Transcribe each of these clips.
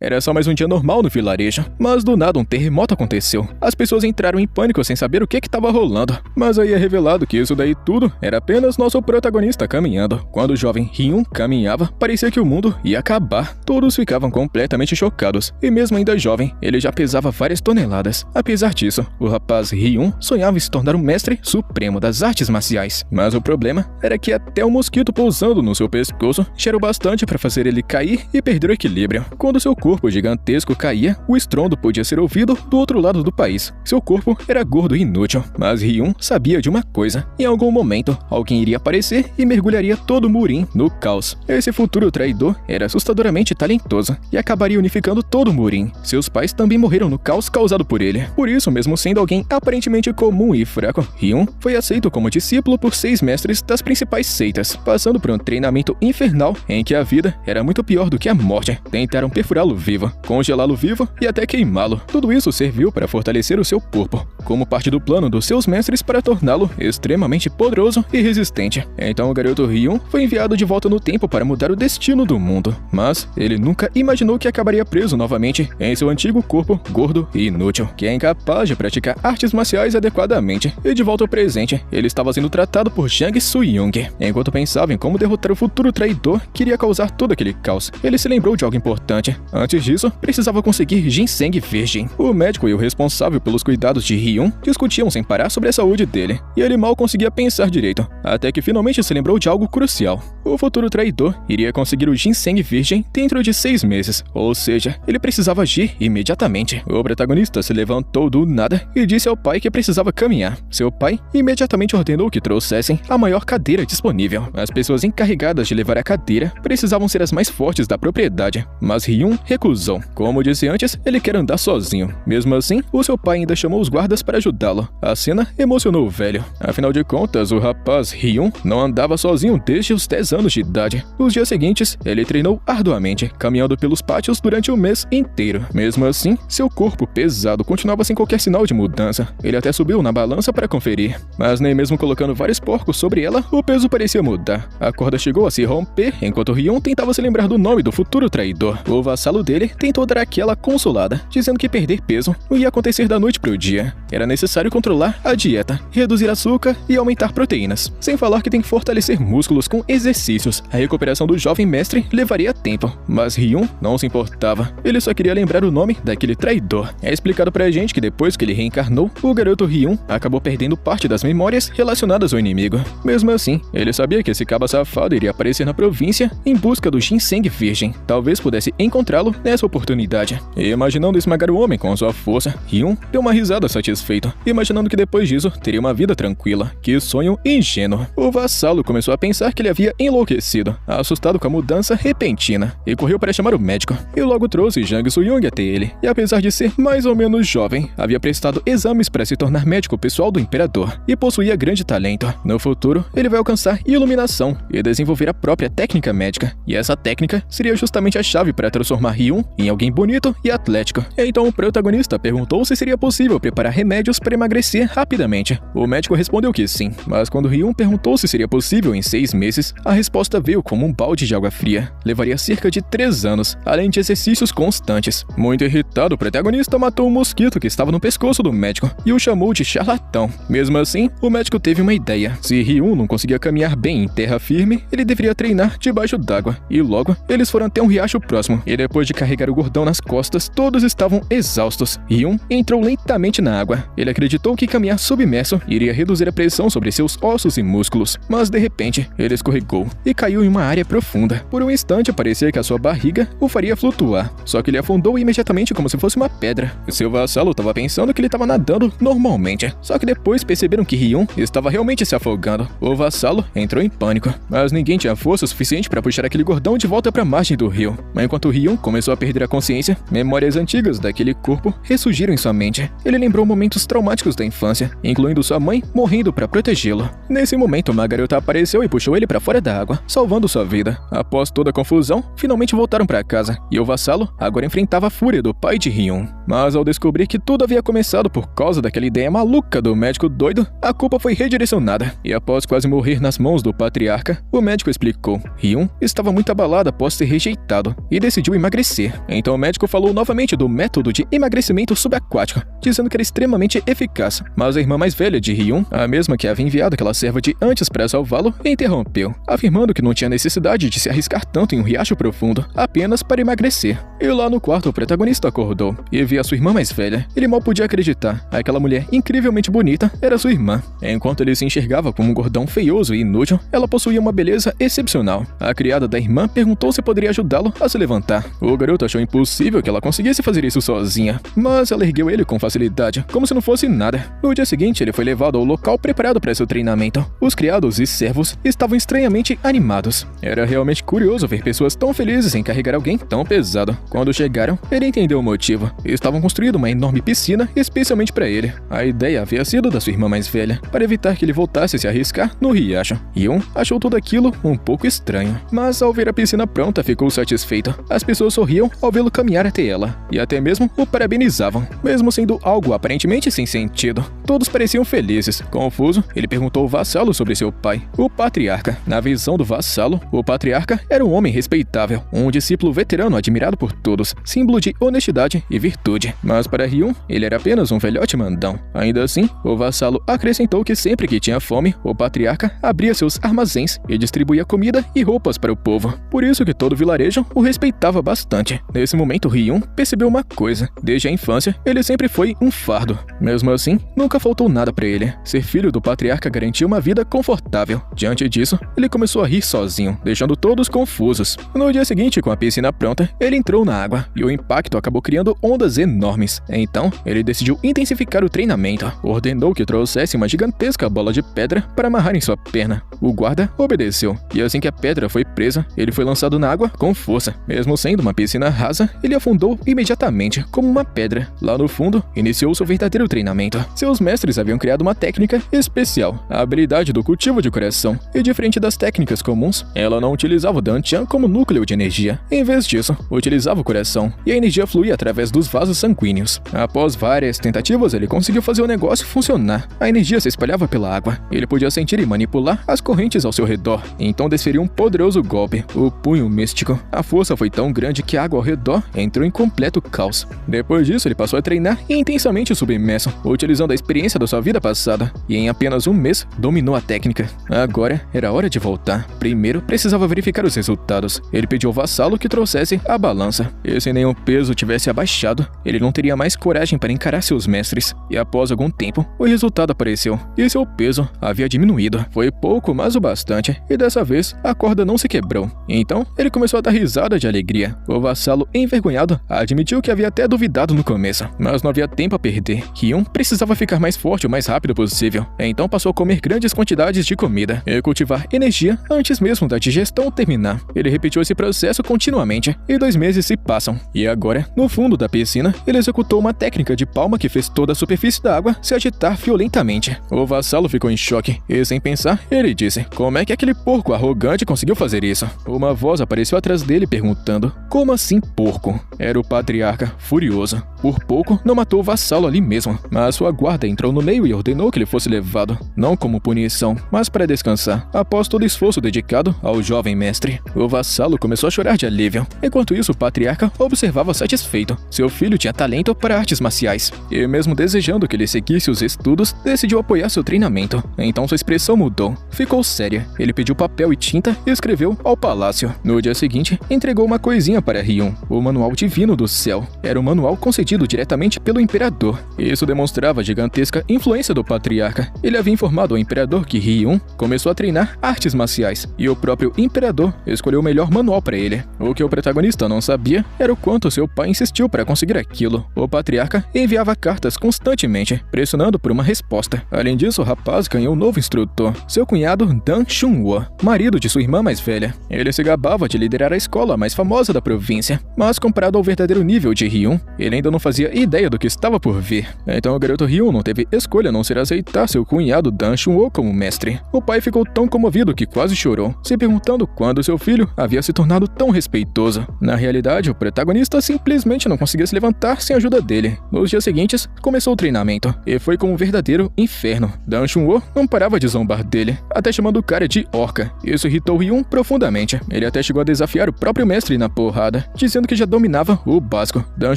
Era só mais um dia normal no vilarejo, mas do nada um terremoto aconteceu. As pessoas entraram em pânico sem saber o que estava rolando. Mas aí é revelado que isso daí tudo era apenas nosso protagonista caminhando. Quando o jovem Hyun caminhava, parecia que o mundo ia acabar. Todos ficavam completamente chocados, e mesmo ainda jovem, ele já pesava várias toneladas. Apesar disso, o rapaz Hyun sonhava em se tornar o mestre supremo das artes marciais. Mas o problema era que até o mosquito pousando no seu pescoço já era o bastante para fazer ele cair e perder o equilíbrio. Quando seu corpo gigantesco caía, o estrondo podia ser ouvido do outro lado do país. Seu corpo era gordo e inútil, mas Hyun sabia de uma coisa: em algum momento, alguém iria aparecer e mergulharia todo o Murin no caos. Esse futuro traidor era assustadoramente talentoso e acabaria unificando todo o Murin. Seus pais também morreram no caos causado por ele. Por isso, mesmo sendo alguém aparentemente comum e fraco, Hyun foi aceito como discípulo por 6 mestres das principais seitas, passando por um treinamento infernal em que a vida era muito pior do que a morte. Tentaram perfurá-lo vivo, congelá-lo vivo e até queimá-lo. Tudo isso serviu para fortalecer o seu corpo, como parte do plano dos seus mestres para torná-lo extremamente poderoso e resistente. Então o garoto Hyun foi enviado de volta no tempo para mudar o destino do mundo, mas ele nunca imaginou que acabaria preso novamente em seu antigo corpo gordo e inútil, que é incapaz de praticar artes marciais adequadamente. E de volta ao presente, ele estava sendo tratado por Jang Soo-young. Enquanto pensava em como derrotar o futuro traidor que iria causar todo aquele caos, ele se lembrou de algo importante. Antes disso, precisava conseguir ginseng virgem. O médico e o responsável pelos cuidados de Hyun discutiam sem parar sobre a saúde dele, e ele mal conseguia pensar direito, até que finalmente se lembrou de algo crucial. O futuro traidor iria conseguir o ginseng virgem dentro de 6 meses, ou seja, ele precisava agir imediatamente. O protagonista se levantou do nada e disse ao pai que precisava caminhar. Seu pai imediatamente ordenou que trouxessem a maior cadeira disponível. As pessoas encarregadas de levar a cadeira precisavam ser as mais fortes da propriedade, mas Hyun recusou. Como disse antes, ele quer andar sozinho. Mesmo assim, o seu pai ainda chamou os guardas para ajudá-lo. A cena emocionou o velho. Afinal de contas, o rapaz Hyun não andava sozinho desde os 10 anos de idade. Nos dias seguintes, ele treinou arduamente, caminhando pelos pátios durante o mês inteiro. Mesmo assim, seu corpo pesado continuava sem qualquer sinal de mudança. Ele até subiu na balança para conferir, mas nem mesmo colocando vários porcos sobre ela, o peso parecia mudar. A corda chegou a se romper enquanto Hyun tentava se lembrar do nome do futuro traidor. O vassalo dele tentou dar aquela consolada, dizendo que perder peso não ia acontecer da noite para o dia. Era necessário controlar a dieta, reduzir açúcar e aumentar proteínas. Sem falar que tem que fortalecer músculos com exercícios. A recuperação do jovem mestre levaria tempo, mas Hyun não se importava. Ele só queria lembrar o nome daquele traidor. É explicado pra gente que depois que ele reencarnou, o garoto Hyun acabou perdendo parte das memórias relacionadas ao inimigo. Mesmo assim, ele sabia que esse caba safado iria aparecer na província em busca do ginseng virgem. Talvez pudesse encontrá-lo nessa oportunidade. E imaginando esmagar o homem com sua força, Hyun deu uma risada satisfeito, imaginando que depois disso teria uma vida tranquila. Que sonho ingênuo. O vassalo começou a pensar que ele havia enlouquecido, assustado com a mudança repentina, e correu para chamar o médico. E logo trouxe Jang Soo-young até ele. E apesar de ser mais ou menos jovem, havia prestado exames para se tornar médico pessoal do imperador e possuía grande talento. No futuro, ele vai alcançar iluminação e desenvolver a própria técnica médica. E essa técnica seria justamente a chave para transformar Hyun em alguém bonito e atlético. Então o protagonista perguntou se seria possível preparar remédios para emagrecer rapidamente. O médico respondeu que sim, mas quando Hyun perguntou se seria possível em 6 meses, a resposta veio como um balde de água fria. Levaria cerca de 3 anos, além de exercícios constantes. Muito irritado, o protagonista matou um mosquito que estava no pescoço do médico e o chamou de charlatão. Mesmo assim, o médico teve uma ideia. Se Hyun não conseguia caminhar bem em terra firme, ele deveria treinar debaixo d'água. E logo, eles foram até um riacho próximo. E depois de carregar o gordão nas costas, todos estavam exaustos. Hyun entrou lentamente na água. Ele acreditou que caminhar submerso iria reduzir a pressão sobre seus ossos e músculos. Mas de repente, ele escorregou e caiu em uma área profunda. Por um instante, parecia que a sua barriga o faria flutuar. Só que ele afundou imediatamente como se fosse uma pedra. Seu vassalo estava pensando que ele estava nadando normalmente. Só que depois perceberam que Hyun estava realmente se afogando. O vassalo entrou em pânico, mas ninguém tinha força suficiente para puxar aquele gordão de volta para a margem do rio. Mas enquanto Hyun começou a perder a consciência, memórias antigas daquele corpo ressurgiram em sua mente. Ele lembrou momentos traumáticos da infância, incluindo sua mãe morrendo para protegê-lo. Nesse momento, uma garota apareceu e puxou ele para fora da água, salvando sua vida. Após toda a confusão, finalmente voltaram para casa, e o vassalo agora enfrentava a fúria do pai de Hyun. Mas ao descobrir que tudo havia começado por causa daquela ideia maluca do médico doido, a culpa foi redirecionada, e após quase morrer nas mãos do patriarca, o médico explicou. Hyun estava muito abalado após ser rejeitado, e decidiu emagrecer emagrecer. Então o médico falou novamente do método de emagrecimento subaquático, dizendo que era extremamente eficaz. Mas a irmã mais velha de Hyun, a mesma que havia enviado aquela serva de antes para salvá-lo, interrompeu, afirmando que não tinha necessidade de se arriscar tanto em um riacho profundo, apenas para emagrecer. E lá no quarto o protagonista acordou e viu a sua irmã mais velha. Ele mal podia acreditar. Aquela mulher incrivelmente bonita era sua irmã. Enquanto ele se enxergava como um gordão feioso e inútil, ela possuía uma beleza excepcional. A criada da irmã perguntou se poderia ajudá-lo a se levantar. O garoto achou impossível que ela conseguisse fazer isso sozinha, mas ela ergueu ele com facilidade, como se não fosse nada. No dia seguinte, ele foi levado ao local preparado para seu treinamento. Os criados e servos estavam estranhamente animados. Era realmente curioso ver pessoas tão felizes em carregar alguém tão pesado. Quando chegaram, ele entendeu o motivo. Estavam construindo uma enorme piscina especialmente para ele. A ideia havia sido da sua irmã mais velha, para evitar que ele voltasse a se arriscar no riacho. Hyun achou tudo aquilo um pouco estranho, mas ao ver a piscina pronta ficou satisfeito. As pessoas sorriam ao vê-lo caminhar até ela, e até mesmo o parabenizavam, mesmo sendo algo aparentemente sem sentido. Todos pareciam felizes. Confuso, ele perguntou ao vassalo sobre seu pai, o patriarca. Na visão do vassalo, o patriarca era um homem respeitável, um discípulo veterano admirado por todos, símbolo de honestidade e virtude. Mas para Hyun, ele era apenas um velhote mandão. Ainda assim, o vassalo acrescentou que sempre que tinha fome, o patriarca abria seus armazéns e distribuía comida e roupas para o povo. Por isso que todo o vilarejo o respeitava bastante. Nesse momento, Hyun percebeu uma coisa. Desde a infância, ele sempre foi um fardo. Mesmo assim, nunca faltou nada para ele. Ser filho do patriarca garantia uma vida confortável. Diante disso, ele começou a rir sozinho, deixando todos confusos. No dia seguinte, com a piscina pronta, ele entrou na água e o impacto acabou criando ondas enormes. Então, ele decidiu intensificar o treinamento. Ordenou que trouxesse uma gigantesca bola de pedra para amarrar em sua perna. O guarda obedeceu, e assim que a pedra foi presa, ele foi lançado na água com força. Mesmo sendo uma piscina rasa, ele afundou imediatamente, como uma pedra. Lá no fundo, iniciou seu verdadeiro treinamento. Seus mestres haviam criado uma técnica especial, a habilidade do cultivo de coração, e diferente das técnicas comuns, ela não utilizava o Danchan como núcleo de energia. Em vez disso, utilizava o coração, e a energia fluía através dos vasos sanguíneos. Após várias tentativas, ele conseguiu fazer o negócio funcionar. A energia se espalhava pela água. Ele podia sentir e manipular as correntes ao seu redor. Então desferiu um poderoso golpe, o punho místico. A força foi tão grande que a água ao redor entrou em completo caos. Depois disso, ele passou a treinar intensamente submerso, utilizando a experiência da sua vida passada, e em apenas um mês dominou a técnica. Agora era hora de voltar. Primeiro, precisava verificar os resultados. Ele pediu ao vassalo que trouxesse a balança. E se nenhum peso tivesse abaixado, ele não teria mais coragem para encarar seus mestres. E após algum tempo, o resultado apareceu, e seu peso havia diminuído. Foi pouco, mas o bastante, e dessa vez a corda não se quebrou. Então, ele começou a dar risada de alegria. O vassalo, envergonhado, admitiu que havia até duvidado no começo, mas não havia tempo a perder. Hyun precisava ficar mais forte o mais rápido possível. Então passou a comer grandes quantidades de comida e cultivar energia antes mesmo da digestão terminar. Ele repetiu esse processo continuamente, e 2 meses se passam. E agora, no fundo da piscina, ele executou uma técnica de palma que fez toda a superfície da água se agitar violentamente. O vassalo ficou em choque, e sem pensar, ele disse: "Como é que aquele porco arrogante conseguiu fazer isso?" Uma voz apareceu atrás dele perguntando: "Como assim porco?" Era o patriarca, furioso. Por pouco, não matou o vassalo ali mesmo, mas sua guarda entrou no meio e ordenou que ele fosse levado, não como punição, mas para descansar, após todo o esforço dedicado ao jovem mestre. O vassalo começou a chorar de alívio. Enquanto isso, o patriarca observava satisfeito. Seu filho tinha talento para artes marciais, e mesmo desejando que ele seguisse os estudos, decidiu apoiar seu treinamento. Então sua expressão mudou. Ficou séria. Ele pediu papel e tinta e escreveu ao palácio. No dia seguinte, entregou uma coisinha para Hyun, o Manual Divino do Céu. Era um manual concedido diretamente pelo imperador. Isso demonstrava a gigantesca influência do patriarca. Ele havia informado ao imperador que Hyun começou a treinar artes marciais, e o próprio imperador escolheu o melhor manual para ele. O que o protagonista não sabia era o quanto seu pai insistiu para conseguir aquilo. O patriarca enviava cartas constantemente, pressionando por uma resposta. Além disso, o rapaz ganhou um novo instrutor, seu cunhado Dan Chunwo, marido de sua irmã mais velha. Ele se gabava de liderar a escola mais famosa da província, mas comparado ao verdadeiro nível de Hyun, ele ainda não fazia ideia do que estava por vir. Então o garoto Hyun não teve teve escolha a não ser aceitar seu cunhado Dan Chun-ho como mestre. O pai ficou tão comovido que quase chorou, se perguntando quando seu filho havia se tornado tão respeitoso. Na realidade, o protagonista simplesmente não conseguia se levantar sem a ajuda dele. Nos dias seguintes, começou o treinamento, e foi como um verdadeiro inferno. Dan Chun-ho não parava de zombar dele, até chamando o cara de orca. Isso irritou Ryun profundamente. Ele até chegou a desafiar o próprio mestre na porrada, dizendo que já dominava o básico. Dan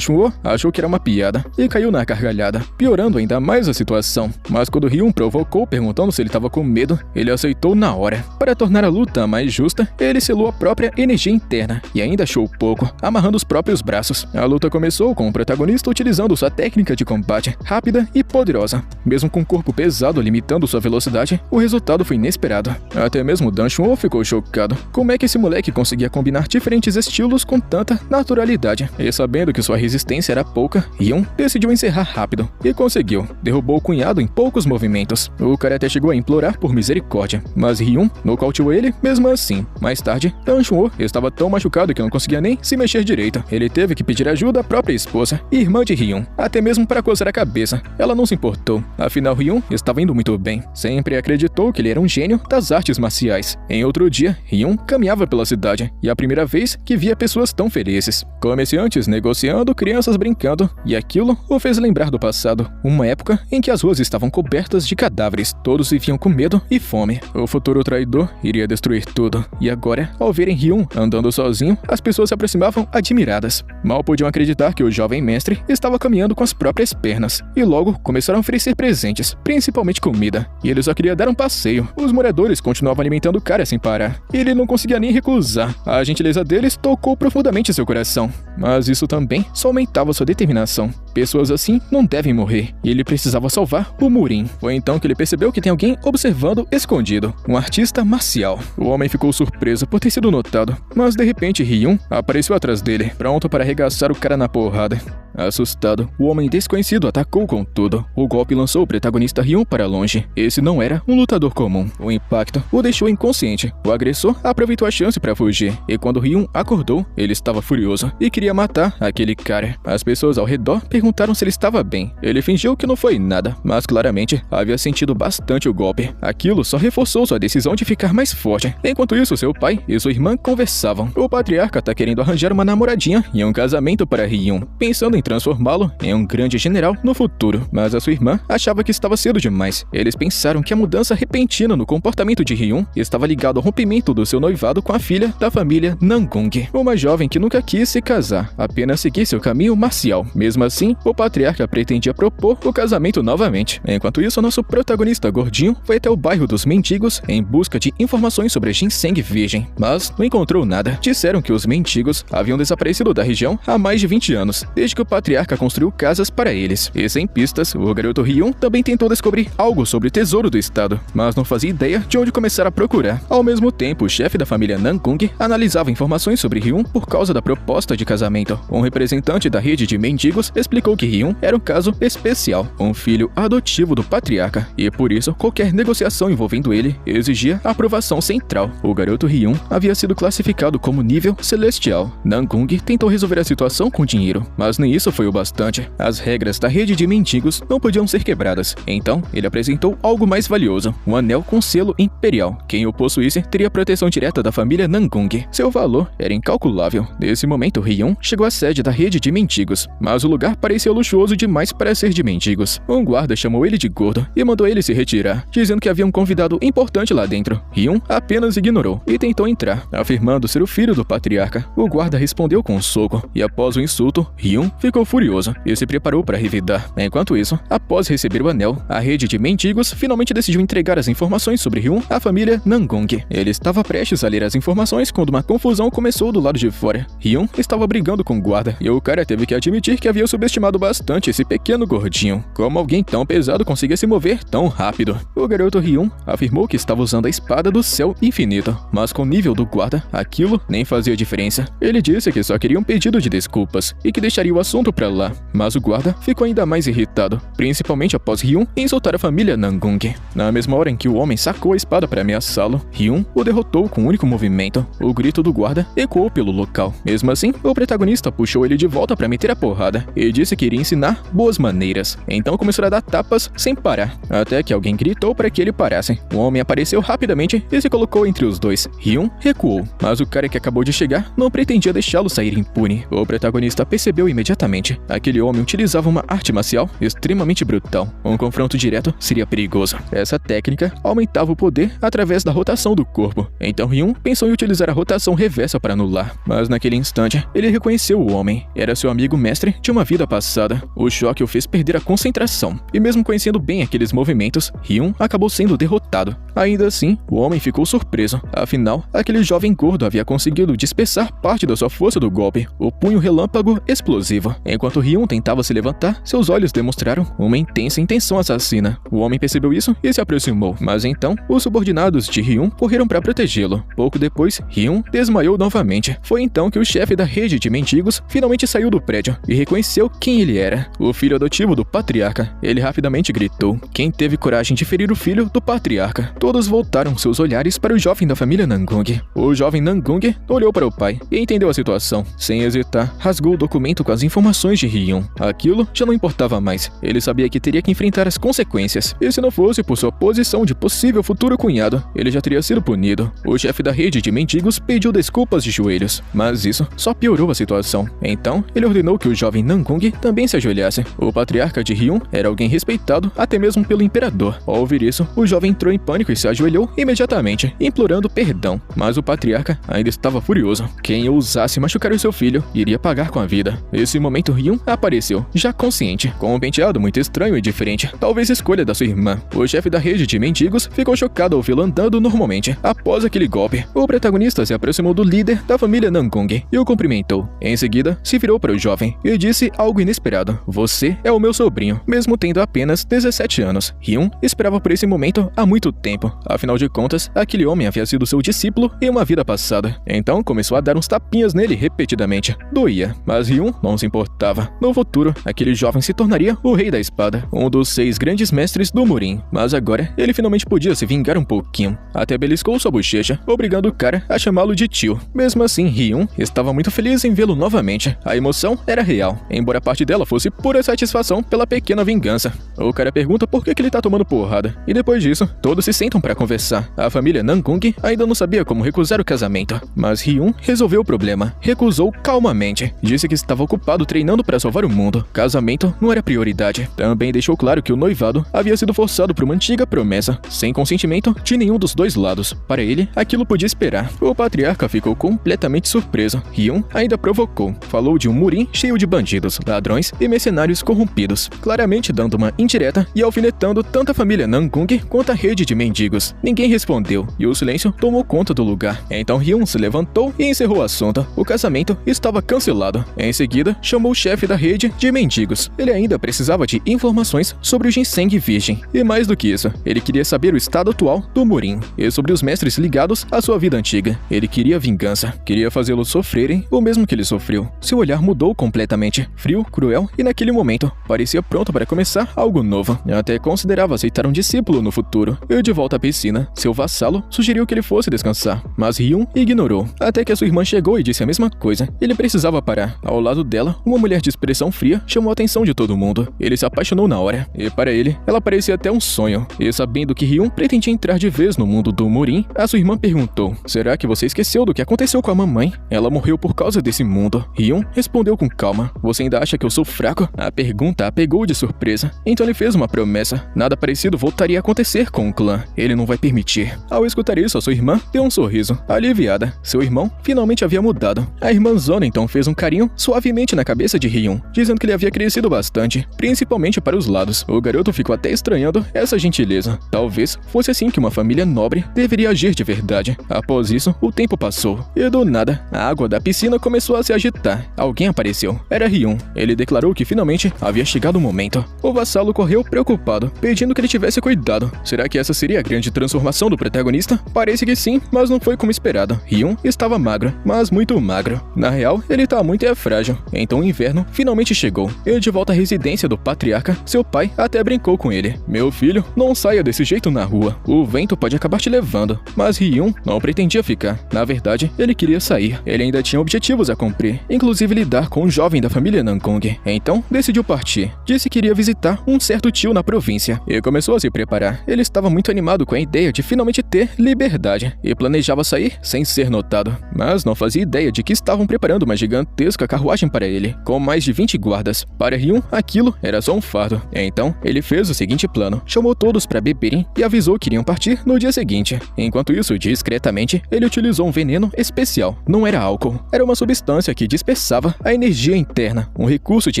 Chun-ho achou que era uma piada e caiu na gargalhada, piorando ainda mais a situação. Mas quando Ryun provocou perguntando se ele estava com medo, ele aceitou na hora. Para tornar a luta mais justa, ele selou a própria energia interna e ainda achou pouco, amarrando os próprios braços. A luta começou com o protagonista utilizando sua técnica de combate rápida e poderosa. Mesmo com o corpo pesado limitando sua velocidade, o resultado foi inesperado. Até mesmo Dan Chun-ho ficou chocado. Como é que esse moleque conseguia combinar diferentes estilos com tanta naturalidade? E sabendo que sua resistência era pouca, Ryun decidiu encerrar rápido e conseguiu. Derrubou o cunhado em poucos movimentos. O cara até chegou a implorar por misericórdia, mas Ryun nocauteou ele mesmo assim. Mais tarde, Dan Chun-ho estava tão machucado que não conseguia nem se mexer direito. Ele teve que pedir ajuda à própria esposa e irmã de Ryun, até mesmo para coçar a cabeça. Ela não se importou. Afinal, Ryun estava indo muito bem. Sempre acreditou que ele era um gênio das artes marciais. Em outro dia, Ryun caminhava pela cidade e a primeira vez que via pessoas tão felizes. Comerciantes negociando, crianças brincando, e aquilo o fez lembrar do passado, uma época em que as ruas estavam cobertas de cadáveres, todos viviam com medo e fome. O futuro traidor iria destruir tudo, e agora, ao verem Ryun andando sozinho, as pessoas se aproximavam admiradas. Mal podiam acreditar que o jovem mestre estava caminhando com as próprias pernas, e logo começaram a oferecer presentes, principalmente comida, e ele só queria dar um passeio. Os moradores continuavam alimentando o cara sem parar, e ele não conseguia nem recusar. A gentileza deles tocou profundamente seu coração, mas isso também só aumentava sua determinação. Pessoas assim não devem morrer, e ele precisava salvar o Murin. Foi então que ele percebeu que tem alguém observando escondido, um artista marcial. O homem ficou surpreso por ter sido notado, mas de repente Ryun apareceu atrás dele, pronto para arregaçar o cara na porrada. Assustado, o homem desconhecido atacou com tudo. O golpe lançou o protagonista Ryun para longe. Esse não era um lutador comum. O impacto o deixou inconsciente. O agressor aproveitou a chance para fugir, e quando Ryun acordou, ele estava furioso e queria matar aquele cara. As pessoas ao redor perguntaram se ele estava bem. Ele fingiu que não foi nada, mas claramente havia sentido bastante o golpe. Aquilo só reforçou sua decisão de ficar mais forte. Enquanto isso, seu pai e sua irmã conversavam. O patriarca tá querendo arranjar uma namoradinha e um casamento para Ryun, pensando em transformá-lo em um grande general no futuro, mas a sua irmã achava que estava cedo demais. Eles pensaram que a mudança repentina no comportamento de Ryun estava ligado ao rompimento do seu noivado com a filha da família Nangung, uma jovem que nunca quis se casar, apenas seguir seu caminho marcial. Mesmo assim, o patriarca pretendia propor o casamento novamente. Enquanto isso, nosso protagonista gordinho foi até o bairro dos mendigos em busca de informações sobre a ginseng virgem, mas não encontrou nada. Disseram que os mendigos haviam desaparecido da região há mais de 20 anos, desde que o patriarca construiu casas para eles. E sem pistas, o garoto Ryun também tentou descobrir algo sobre o tesouro do estado, mas não fazia ideia de onde começar a procurar. Ao mesmo tempo, o chefe da família Nangung analisava informações sobre Ryun por causa da proposta de casamento. Um representante da rede de mendigos explicou que Ryun era um caso especial, um filho adotivo do patriarca, e por isso qualquer negociação envolvendo ele exigia a aprovação central. O garoto Ryun havia sido classificado como nível celestial. Nangung tentou resolver a situação com dinheiro, mas nem isso foi o bastante. As regras da rede de mendigos não podiam ser quebradas. Então, ele apresentou algo mais valioso, um anel com selo imperial. Quem o possuísse teria proteção direta da família Nangung. Seu valor era incalculável. Nesse momento, Ryun chegou à sede da rede de mendigos, mas o lugar parecia luxuoso demais para ser de mendigos. Um guarda chamou ele de gordo e mandou ele se retirar, dizendo que havia um convidado importante lá dentro. Ryun apenas ignorou e tentou entrar, afirmando ser o filho do patriarca. O guarda respondeu com um soco, e após o insulto, Ryun ficou furioso e se preparou para revidar. Enquanto isso, após receber o anel, a rede de mendigos finalmente decidiu entregar as informações sobre Ryun à família Nangung. Ele estava prestes a ler as informações quando uma confusão começou do lado de fora. Ryun estava brigando com o guarda, e o cara teve que admitir que havia subestimado bastante esse pequeno gordinho. Como alguém tão pesado conseguia se mover tão rápido? O garoto Ryun afirmou que estava usando a espada do céu infinito, mas com o nível do guarda, aquilo nem fazia diferença. Ele disse que só queria um pedido de desculpas e que deixaria o assunto assunto pra lá, mas o guarda ficou ainda mais irritado, principalmente após Hyun insultar a família Nangung. Na mesma hora em que o homem sacou a espada para ameaçá-lo, Hyun o derrotou com um único movimento. O grito do guarda ecoou pelo local. Mesmo assim, o protagonista puxou ele de volta para meter a porrada e disse que iria ensinar boas maneiras. Então começou a dar tapas sem parar, até que alguém gritou para que ele parasse. O homem apareceu rapidamente e se colocou entre os dois. Hyun recuou, mas o cara que acabou de chegar não pretendia deixá-lo sair impune. O protagonista percebeu imediatamente. Aquele homem utilizava uma arte marcial extremamente brutal. Um confronto direto seria perigoso. Essa técnica aumentava o poder através da rotação do corpo. Então Hyun pensou em utilizar a rotação reversa para anular. Mas naquele instante, ele reconheceu o homem. Era seu amigo mestre de uma vida passada. O choque o fez perder a concentração. E mesmo conhecendo bem aqueles movimentos, Hyun acabou sendo derrotado. Ainda assim, o homem ficou surpreso. Afinal, aquele jovem gordo havia conseguido dispersar parte da sua força do golpe, o punho relâmpago explosivo. Enquanto Hyun tentava se levantar, seus olhos demonstraram uma intensa intenção assassina. O homem percebeu isso e se aproximou, mas então, os subordinados de Hyun correram para protegê-lo. Pouco depois, Hyun desmaiou novamente. Foi então que o chefe da rede de mendigos finalmente saiu do prédio e reconheceu quem ele era, o filho adotivo do patriarca. Ele rapidamente gritou: "Quem teve coragem de ferir o filho do patriarca?" Todos voltaram seus olhares para o jovem da família Nangung. O jovem Nangung olhou para o pai e entendeu a situação. Sem hesitar, rasgou o documento com as informações de Hyun. Aquilo já não importava mais. Ele sabia que teria que enfrentar as consequências. E se não fosse por sua posição de possível futuro cunhado, ele já teria sido punido. O chefe da rede de mendigos pediu desculpas de joelhos, mas isso só piorou a situação. Então, ele ordenou que o jovem Nangung também se ajoelhasse. O patriarca de Hyun era alguém respeitado até mesmo pelo imperador. Ao ouvir isso, o jovem entrou em pânico e se ajoelhou imediatamente, implorando perdão. Mas o patriarca ainda estava furioso. Quem ousasse machucar o seu filho iria pagar com a vida. Nesse momento, Hyun apareceu, já consciente, com um penteado muito estranho e diferente, talvez escolha da sua irmã. O chefe da rede de mendigos ficou chocado ao vê-lo andando normalmente. Após aquele golpe, o protagonista se aproximou do líder da família Nangung e o cumprimentou. Em seguida, se virou para o jovem e disse algo inesperado: "Você é o meu sobrinho", mesmo tendo apenas 17 anos. Hyun esperava por esse momento há muito tempo. Afinal de contas, aquele homem havia sido seu discípulo em uma vida passada. Então começou a dar uns tapinhas nele repetidamente. Doía, mas Hyun não se importava. No futuro, aquele jovem se tornaria o rei da espada, um dos 6 grandes mestres do Murin. Mas agora, ele finalmente podia se vingar um pouquinho. Até beliscou sua bochecha, obrigando o cara a chamá-lo de tio. Mesmo assim, Hyun estava muito feliz em vê-lo novamente. A emoção era real, embora parte dela fosse pura satisfação pela pequena vingança. O cara pergunta por que ele tá tomando porrada, e depois disso, todos se sentam para conversar. A família Nangung ainda não sabia como recusar o casamento, mas Hyun resolveu o problema. Recusou calmamente. Disse que estava ocupado treinando para salvar o mundo. Casamento não era prioridade. Também deixou claro que o noivado havia sido forçado por uma antiga promessa, sem consentimento de nenhum dos dois lados. Para ele, aquilo podia esperar. O patriarca ficou completamente surpreso. Hyun ainda provocou. Falou de um Murin cheio de bandidos, ladrões e mercenários corrompidos, claramente dando uma indireta e alfinetando tanto a família Nangung quanto a rede de mendigos. Ninguém respondeu e o silêncio tomou conta do lugar. Então Hyun se levantou e encerrou o assunto. O casamento estava cancelado. Em seguida, chamou o chefe da rede de mendigos. Ele ainda precisava de informações sobre o ginseng virgem. E mais do que isso, ele queria saber o estado atual do Murin e sobre os mestres ligados à sua vida antiga. Ele queria vingança. Queria fazê-los sofrerem o mesmo que ele sofreu. Seu olhar mudou completamente. Frio, cruel e naquele momento, parecia pronto para começar algo novo. Até considerava aceitar um discípulo no futuro. E de volta à piscina, seu vassalo sugeriu que ele fosse descansar. Mas Hyun ignorou. Até que a sua irmã chegou e disse a mesma coisa. Ele precisava parar. Ao lado dela, uma mulher de expressão fria chamou a atenção de todo mundo. Ele se apaixonou na hora. E para ele, ela parecia até um sonho. E sabendo que Hyun pretendia entrar de vez no mundo do Murin, a sua irmã perguntou: "Será que você esqueceu do que aconteceu com a mamãe? Ela morreu por causa desse mundo." Hyun respondeu com calma: "Você ainda acha que eu sou fraco?" A pergunta a pegou de surpresa. Então ele fez uma promessa. Nada parecido voltaria a acontecer com o clã. Ele não vai permitir. Ao escutar isso, a sua irmã deu um sorriso, aliviada. Seu irmão finalmente havia mudado. A irmã Zona então fez um carinho suavemente na cabeça de Hyun, dizendo que ele havia crescido bastante, principalmente para os lados. O garoto ficou até estranhando essa gentileza. Talvez fosse assim que uma família nobre deveria agir de verdade. Após isso, o tempo passou. E do nada, a água da piscina começou a se agitar. Alguém apareceu. Era Hyun. Ele declarou que finalmente havia chegado o momento. O vassalo correu preocupado, pedindo que ele tivesse cuidado. Será que essa seria a grande transformação do protagonista? Parece que sim, mas não foi como esperado. Hyun estava magro, mas muito magro. Na real, ele tá muito frágil. Então inverno finalmente chegou, e de volta à residência do patriarca, seu pai até brincou com ele. Meu filho, não saia desse jeito na rua, o vento pode acabar te levando. Mas Hyun não pretendia ficar. Na verdade, ele queria sair. Ele ainda tinha objetivos a cumprir, inclusive lidar com um jovem da família Namgong. Então, decidiu partir. Disse que iria visitar um certo tio na província, e começou a se preparar. Ele estava muito animado com a ideia de finalmente ter liberdade, e planejava sair sem ser notado. Mas não fazia ideia de que estavam preparando uma gigantesca carruagem para ele, com mais de 20 guardas. Para Hyun, aquilo era só um fardo. Então, ele fez o seguinte plano. Chamou todos para beberem e avisou que iriam partir no dia seguinte. Enquanto isso, discretamente, ele utilizou um veneno especial. Não era álcool. Era uma substância que dispersava a energia interna, um recurso de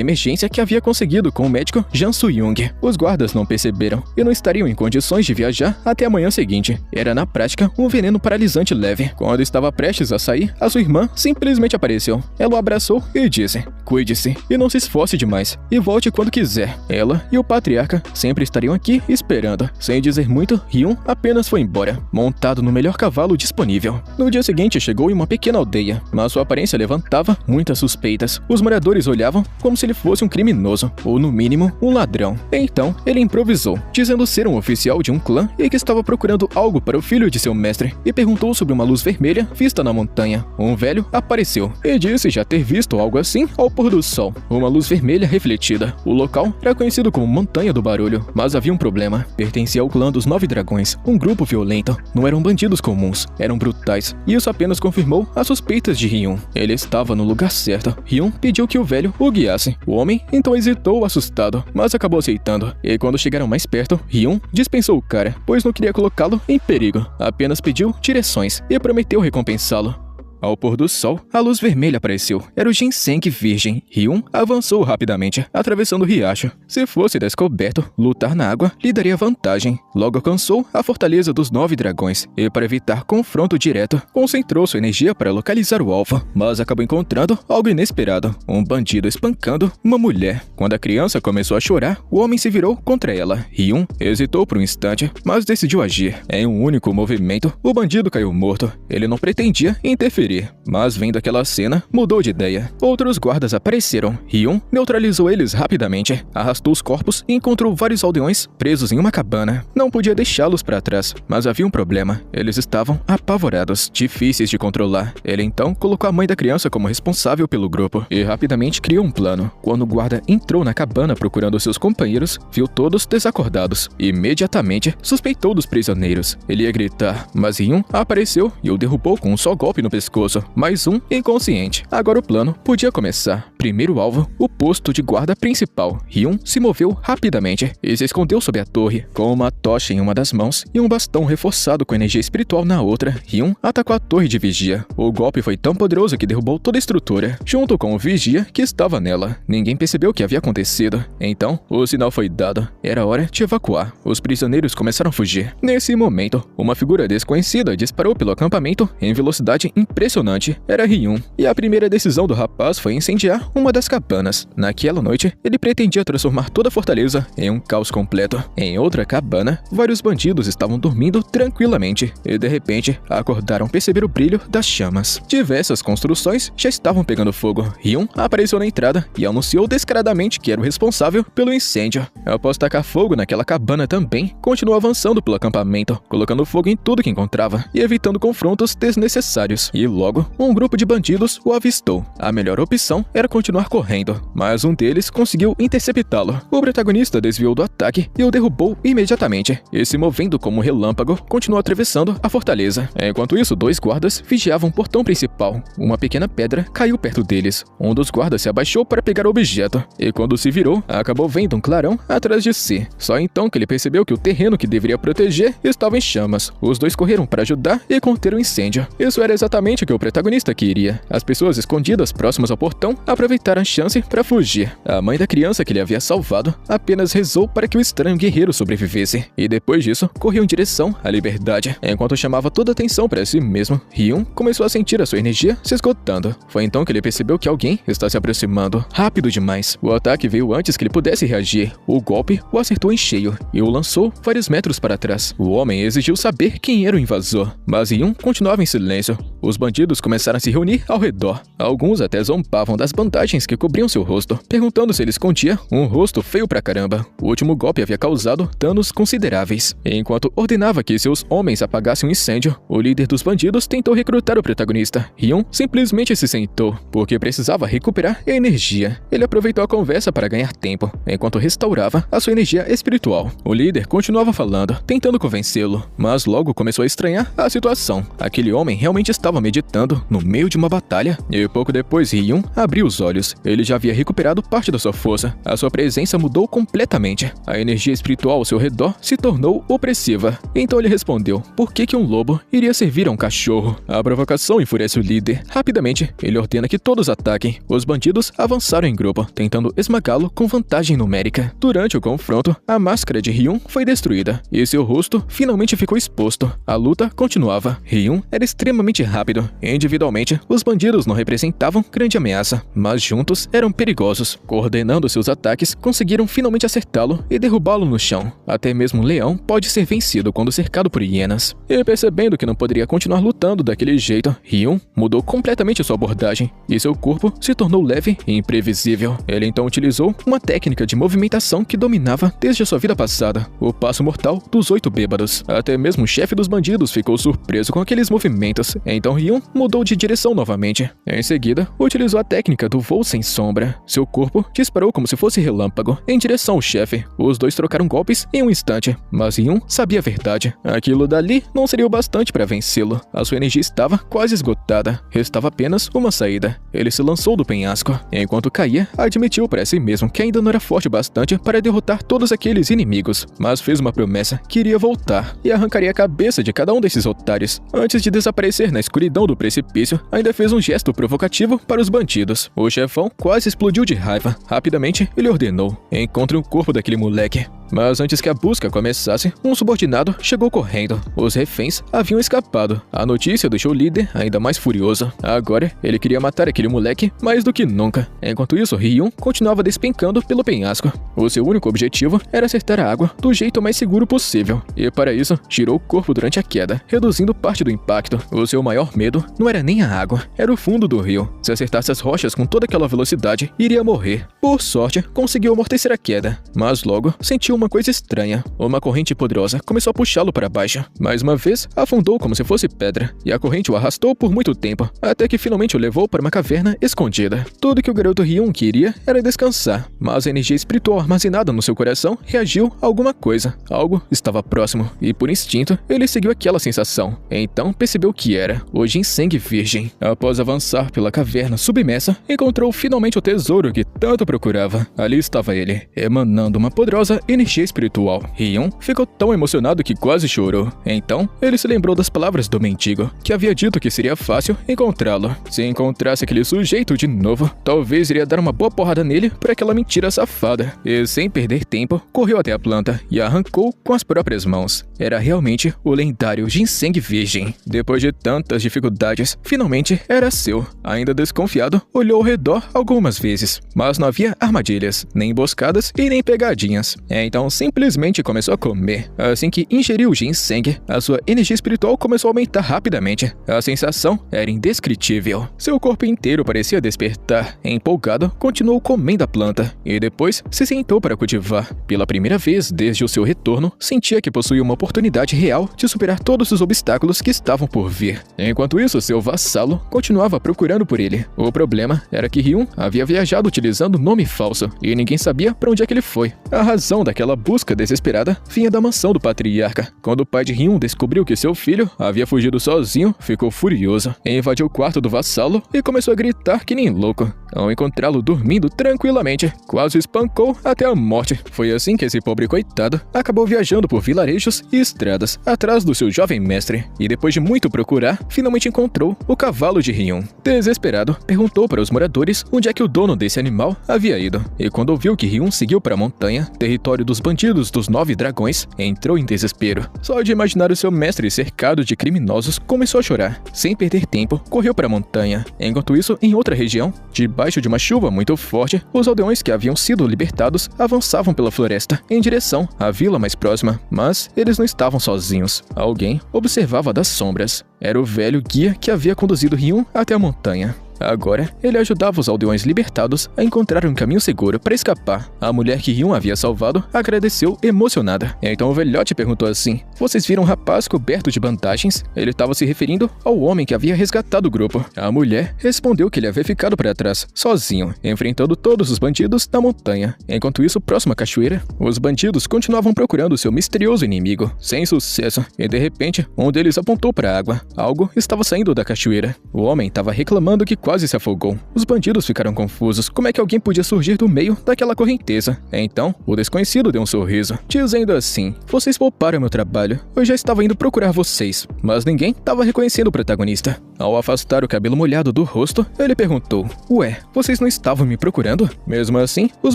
emergência que havia conseguido com o médico Jang Soo-young. Os guardas não perceberam e não estariam em condições de viajar até a manhã seguinte. Era, na prática, um veneno paralisante leve. Quando estava prestes a sair, a sua irmã simplesmente apareceu. Ela o abraçou e disse: "Cuide-se e não se esforce demais, e volte quando quiser." Ela e o patriarca sempre estariam aqui esperando. Sem dizer muito, Hyun apenas foi embora, montado no melhor cavalo disponível. No dia seguinte, chegou em uma pequena aldeia, mas sua aparência levantava muitas suspeitas. Os moradores olhavam como se ele fosse um criminoso, ou no mínimo, um ladrão. Então, ele improvisou, dizendo ser um oficial de um clã e que estava procurando algo para o filho de seu mestre, e perguntou sobre uma luz vermelha vista na montanha. Um velho apareceu e disse já ter visto algo assim ao pôr do sol, uma luz vermelha refletida. O local era conhecido como Montanha do Barulho, mas havia um problema. Pertencia ao clã dos 9 dragões, um grupo violento. Não eram bandidos comuns, eram brutais, e isso apenas confirmou as suspeitas de Hyun. Ele estava no lugar certo. Hyun pediu que o velho o guiasse. O homem então hesitou assustado, mas acabou aceitando. E quando chegaram mais perto, Hyun dispensou o cara, pois não queria colocá-lo em perigo. Apenas pediu direções e prometeu recompensá-lo. Ao pôr do sol, a luz vermelha apareceu. Era o ginseng virgem. Hyun avançou rapidamente, atravessando o riacho. Se fosse descoberto, lutar na água lhe daria vantagem. Logo alcançou a fortaleza dos 9 dragões, e para evitar confronto direto, concentrou sua energia para localizar o alvo, mas acabou encontrando algo inesperado: um bandido espancando uma mulher. Quando a criança começou a chorar, o homem se virou contra ela. Hyun hesitou por um instante, mas decidiu agir. Em um único movimento, o bandido caiu morto. Ele não pretendia interferir, mas vendo aquela cena, mudou de ideia. Outros guardas apareceram. Hyun neutralizou eles rapidamente, arrastou os corpos e encontrou vários aldeões presos em uma cabana. Não podia deixá-los para trás, mas havia um problema. Eles estavam apavorados, difíceis de controlar. Ele então colocou a mãe da criança como responsável pelo grupo e rapidamente criou um plano. Quando o guarda entrou na cabana procurando seus companheiros, viu todos desacordados. Imediatamente suspeitou dos prisioneiros. Ele ia gritar, mas Hyun apareceu e o derrubou com um só golpe no pescoço. Mais um inconsciente. Agora o plano podia começar. Primeiro alvo, o posto de guarda principal. Hyun se moveu rapidamente e se escondeu sob a torre, com uma tocha em uma das mãos e um bastão reforçado com energia espiritual na outra. Hyun atacou a torre de vigia. O golpe foi tão poderoso que derrubou toda a estrutura, junto com o vigia que estava nela. Ninguém percebeu o que havia acontecido. Então, o sinal foi dado. Era hora de evacuar. Os prisioneiros começaram a fugir. Nesse momento, uma figura desconhecida disparou pelo acampamento em velocidade impressionante. Era Hyun, e a primeira decisão do rapaz foi incendiar uma das cabanas. Naquela noite, ele pretendia transformar toda a fortaleza em um caos completo. Em outra cabana, vários bandidos estavam dormindo tranquilamente, e de repente, acordaram perceber o brilho das chamas. Diversas construções já estavam pegando fogo. Hyun apareceu na entrada e anunciou descaradamente que era o responsável pelo incêndio. Após tacar fogo naquela cabana também, continuou avançando pelo acampamento, colocando fogo em tudo que encontrava e evitando confrontos desnecessários. E logo, um grupo de bandidos o avistou. A melhor opção era continuar correndo, mas um deles conseguiu interceptá-lo. O protagonista desviou do ataque e o derrubou imediatamente, e se movendo como um relâmpago, continuou atravessando a fortaleza. Enquanto isso, 2 guardas vigiavam o portão principal. Uma pequena pedra caiu perto deles. Um dos guardas se abaixou para pegar o objeto, e quando se virou, acabou vendo um clarão atrás de si. Só então que ele percebeu que o terreno que deveria proteger estava em chamas. Os 2 correram para ajudar e conter o incêndio. Isso era exatamente o que o protagonista queria. As pessoas escondidas próximas ao portão aproveitaram a chance para fugir. A mãe da criança que ele havia salvado apenas rezou para que o estranho guerreiro sobrevivesse, e depois disso, correu em direção à liberdade. Enquanto chamava toda a atenção para si mesmo, Hyun começou a sentir a sua energia se esgotando. Foi então que ele percebeu que alguém está se aproximando. Rápido demais. O ataque veio antes que ele pudesse reagir. O golpe o acertou em cheio e o lançou vários metros para trás. O homem exigiu saber quem era o invasor, mas Hyun continuava em silêncio. Os bandidos bandidos começaram a se reunir ao redor. Alguns até zombavam das bandagens que cobriam seu rosto, perguntando se ele escondia um rosto feio pra caramba. O último golpe havia causado danos consideráveis. Enquanto ordenava que seus homens apagassem o incêndio, o líder dos bandidos tentou recrutar o protagonista. Hyun simplesmente se sentou, porque precisava recuperar a energia. Ele aproveitou a conversa para ganhar tempo, enquanto restaurava a sua energia espiritual. O líder continuava falando, tentando convencê-lo, mas logo começou a estranhar a situação. Aquele homem realmente estava meditando no meio de uma batalha, e pouco depois Hyun abriu os olhos. Ele já havia recuperado parte da sua força. A sua presença mudou completamente. A energia espiritual ao seu redor se tornou opressiva. Então ele respondeu: por que um lobo iria servir a um cachorro? A provocação enfurece o líder. Rapidamente, ele ordena que todos ataquem. Os bandidos avançaram em grupo, tentando esmagá-lo com vantagem numérica. Durante o confronto, a máscara de Hyun foi destruída, e seu rosto finalmente ficou exposto. A luta continuava. Hyun era extremamente rápido. Individualmente, os bandidos não representavam grande ameaça, mas juntos eram perigosos. Coordenando seus ataques, conseguiram finalmente acertá-lo e derrubá-lo no chão. Até mesmo um leão pode ser vencido quando cercado por hienas. E percebendo que não poderia continuar lutando daquele jeito, Hyun mudou completamente sua abordagem, e seu corpo se tornou leve e imprevisível. Ele então utilizou uma técnica de movimentação que dominava desde a sua vida passada, o passo mortal dos 8 bêbados. Até mesmo o chefe dos bandidos ficou surpreso com aqueles movimentos, então Hyun mudou de direção novamente. Em seguida, utilizou a técnica do voo sem sombra. Seu corpo disparou como se fosse relâmpago em direção ao chefe. Os dois trocaram golpes em um instante, mas Hyun sabia a verdade. Aquilo dali não seria o bastante para vencê-lo. A sua energia estava quase esgotada. Restava apenas uma saída. Ele se lançou do penhasco. Enquanto caía, admitiu para si mesmo que ainda não era forte bastante para derrotar todos aqueles inimigos, mas fez uma promessa que iria voltar e arrancaria a cabeça de cada um desses otários. Antes de desaparecer na escuridão do precipício, ainda fez um gesto provocativo para os bandidos. O chefão quase explodiu de raiva. Rapidamente, ele ordenou: encontre o corpo daquele moleque. Mas antes que a busca começasse, um subordinado chegou correndo. Os reféns haviam escapado. A notícia deixou o líder ainda mais furioso. Agora, ele queria matar aquele moleque mais do que nunca. Enquanto isso, Hyun continuava despencando pelo penhasco. O seu único objetivo era acertar a água do jeito mais seguro possível. E para isso, girou o corpo durante a queda, reduzindo parte do impacto. O seu maior medo não era nem a água, era o fundo do rio. Se acertasse as rochas com toda aquela velocidade, iria morrer. Por sorte, conseguiu amortecer a queda, mas logo sentiu uma coisa estranha. Uma corrente poderosa começou a puxá-lo para baixo. Mais uma vez, afundou como se fosse pedra, e a corrente o arrastou por muito tempo, até que finalmente o levou para uma caverna escondida. Tudo que o garoto Hyun queria era descansar, mas a energia espiritual armazenada no seu coração reagiu a alguma coisa. Algo estava próximo, e por instinto, ele seguiu aquela sensação. Então percebeu que era o ginseng virgem. Após avançar pela caverna submersa, encontrou finalmente o tesouro que tanto procurava. Ali estava ele, emanando uma poderosa energia espiritual. Hyun ficou tão emocionado que quase chorou. Então, ele se lembrou das palavras do mendigo, que havia dito que seria fácil encontrá-lo. Se encontrasse aquele sujeito de novo, talvez iria dar uma boa porrada nele por aquela mentira safada. E sem perder tempo, correu até a planta e a arrancou com as próprias mãos. Era realmente o lendário ginseng virgem. Depois de tantas dificuldades, finalmente era seu. Ainda desconfiado, olhou ao redor algumas vezes, mas não havia armadilhas, nem emboscadas e nem pegadinhas. Então simplesmente começou a comer. Assim que ingeriu o ginseng, a sua energia espiritual começou a aumentar rapidamente. A sensação era indescritível. Seu corpo inteiro parecia despertar. Empolgado, continuou comendo a planta e depois se sentou para cultivar. Pela primeira vez desde o seu retorno, sentia que possuía uma oportunidade real de superar todos os obstáculos que estavam por vir. Enquanto isso, seu vassalo continuava procurando por ele. O problema era que Hyun havia viajado utilizando nome falso e ninguém sabia para onde é que ele foi. A razão daquela busca desesperada vinha da mansão do patriarca. Quando o pai de Hyun descobriu que seu filho havia fugido sozinho, ficou furioso. Invadiu o quarto do vassalo e começou a gritar que nem louco. Ao encontrá-lo dormindo tranquilamente, quase o espancou até a morte. Foi assim que esse pobre coitado acabou viajando por vilarejos e estradas atrás do seu jovem mestre. E depois de muito procurar, finalmente encontrou o cavalo de Hyun. Desesperado, perguntou para os moradores onde é que o dono desse animal havia ido. E quando ouviu que Hyun seguiu para a montanha, território dos dos bandidos dos 9 dragões, entrou em desespero. Só de imaginar o seu mestre cercado de criminosos, começou a chorar. Sem perder tempo, correu para a montanha. Enquanto isso, em outra região, debaixo de uma chuva muito forte, os aldeões que haviam sido libertados avançavam pela floresta em direção à vila mais próxima, mas eles não estavam sozinhos. Alguém observava das sombras. Era o velho guia que havia conduzido Ryun até a montanha. Agora, ele ajudava os aldeões libertados a encontrar um caminho seguro para escapar. A mulher que Ryun havia salvado agradeceu emocionada. Então o velhote perguntou assim: "Vocês viram um rapaz coberto de bandagens?" Ele estava se referindo ao homem que havia resgatado o grupo. A mulher respondeu que ele havia ficado para trás, sozinho, enfrentando todos os bandidos da montanha. Enquanto isso, próximo à cachoeira, os bandidos continuavam procurando seu misterioso inimigo, sem sucesso, e de repente, um deles apontou para a água. Algo estava saindo da cachoeira. O homem estava reclamando que quase se afogou. Os bandidos ficaram confusos. Como é que alguém podia surgir do meio daquela correnteza? Então, o desconhecido deu um sorriso, dizendo assim: "Vocês pouparam meu trabalho. Eu já estava indo procurar vocês." Mas ninguém estava reconhecendo o protagonista. Ao afastar o cabelo molhado do rosto, ele perguntou: "Ué, vocês não estavam me procurando?" Mesmo assim, os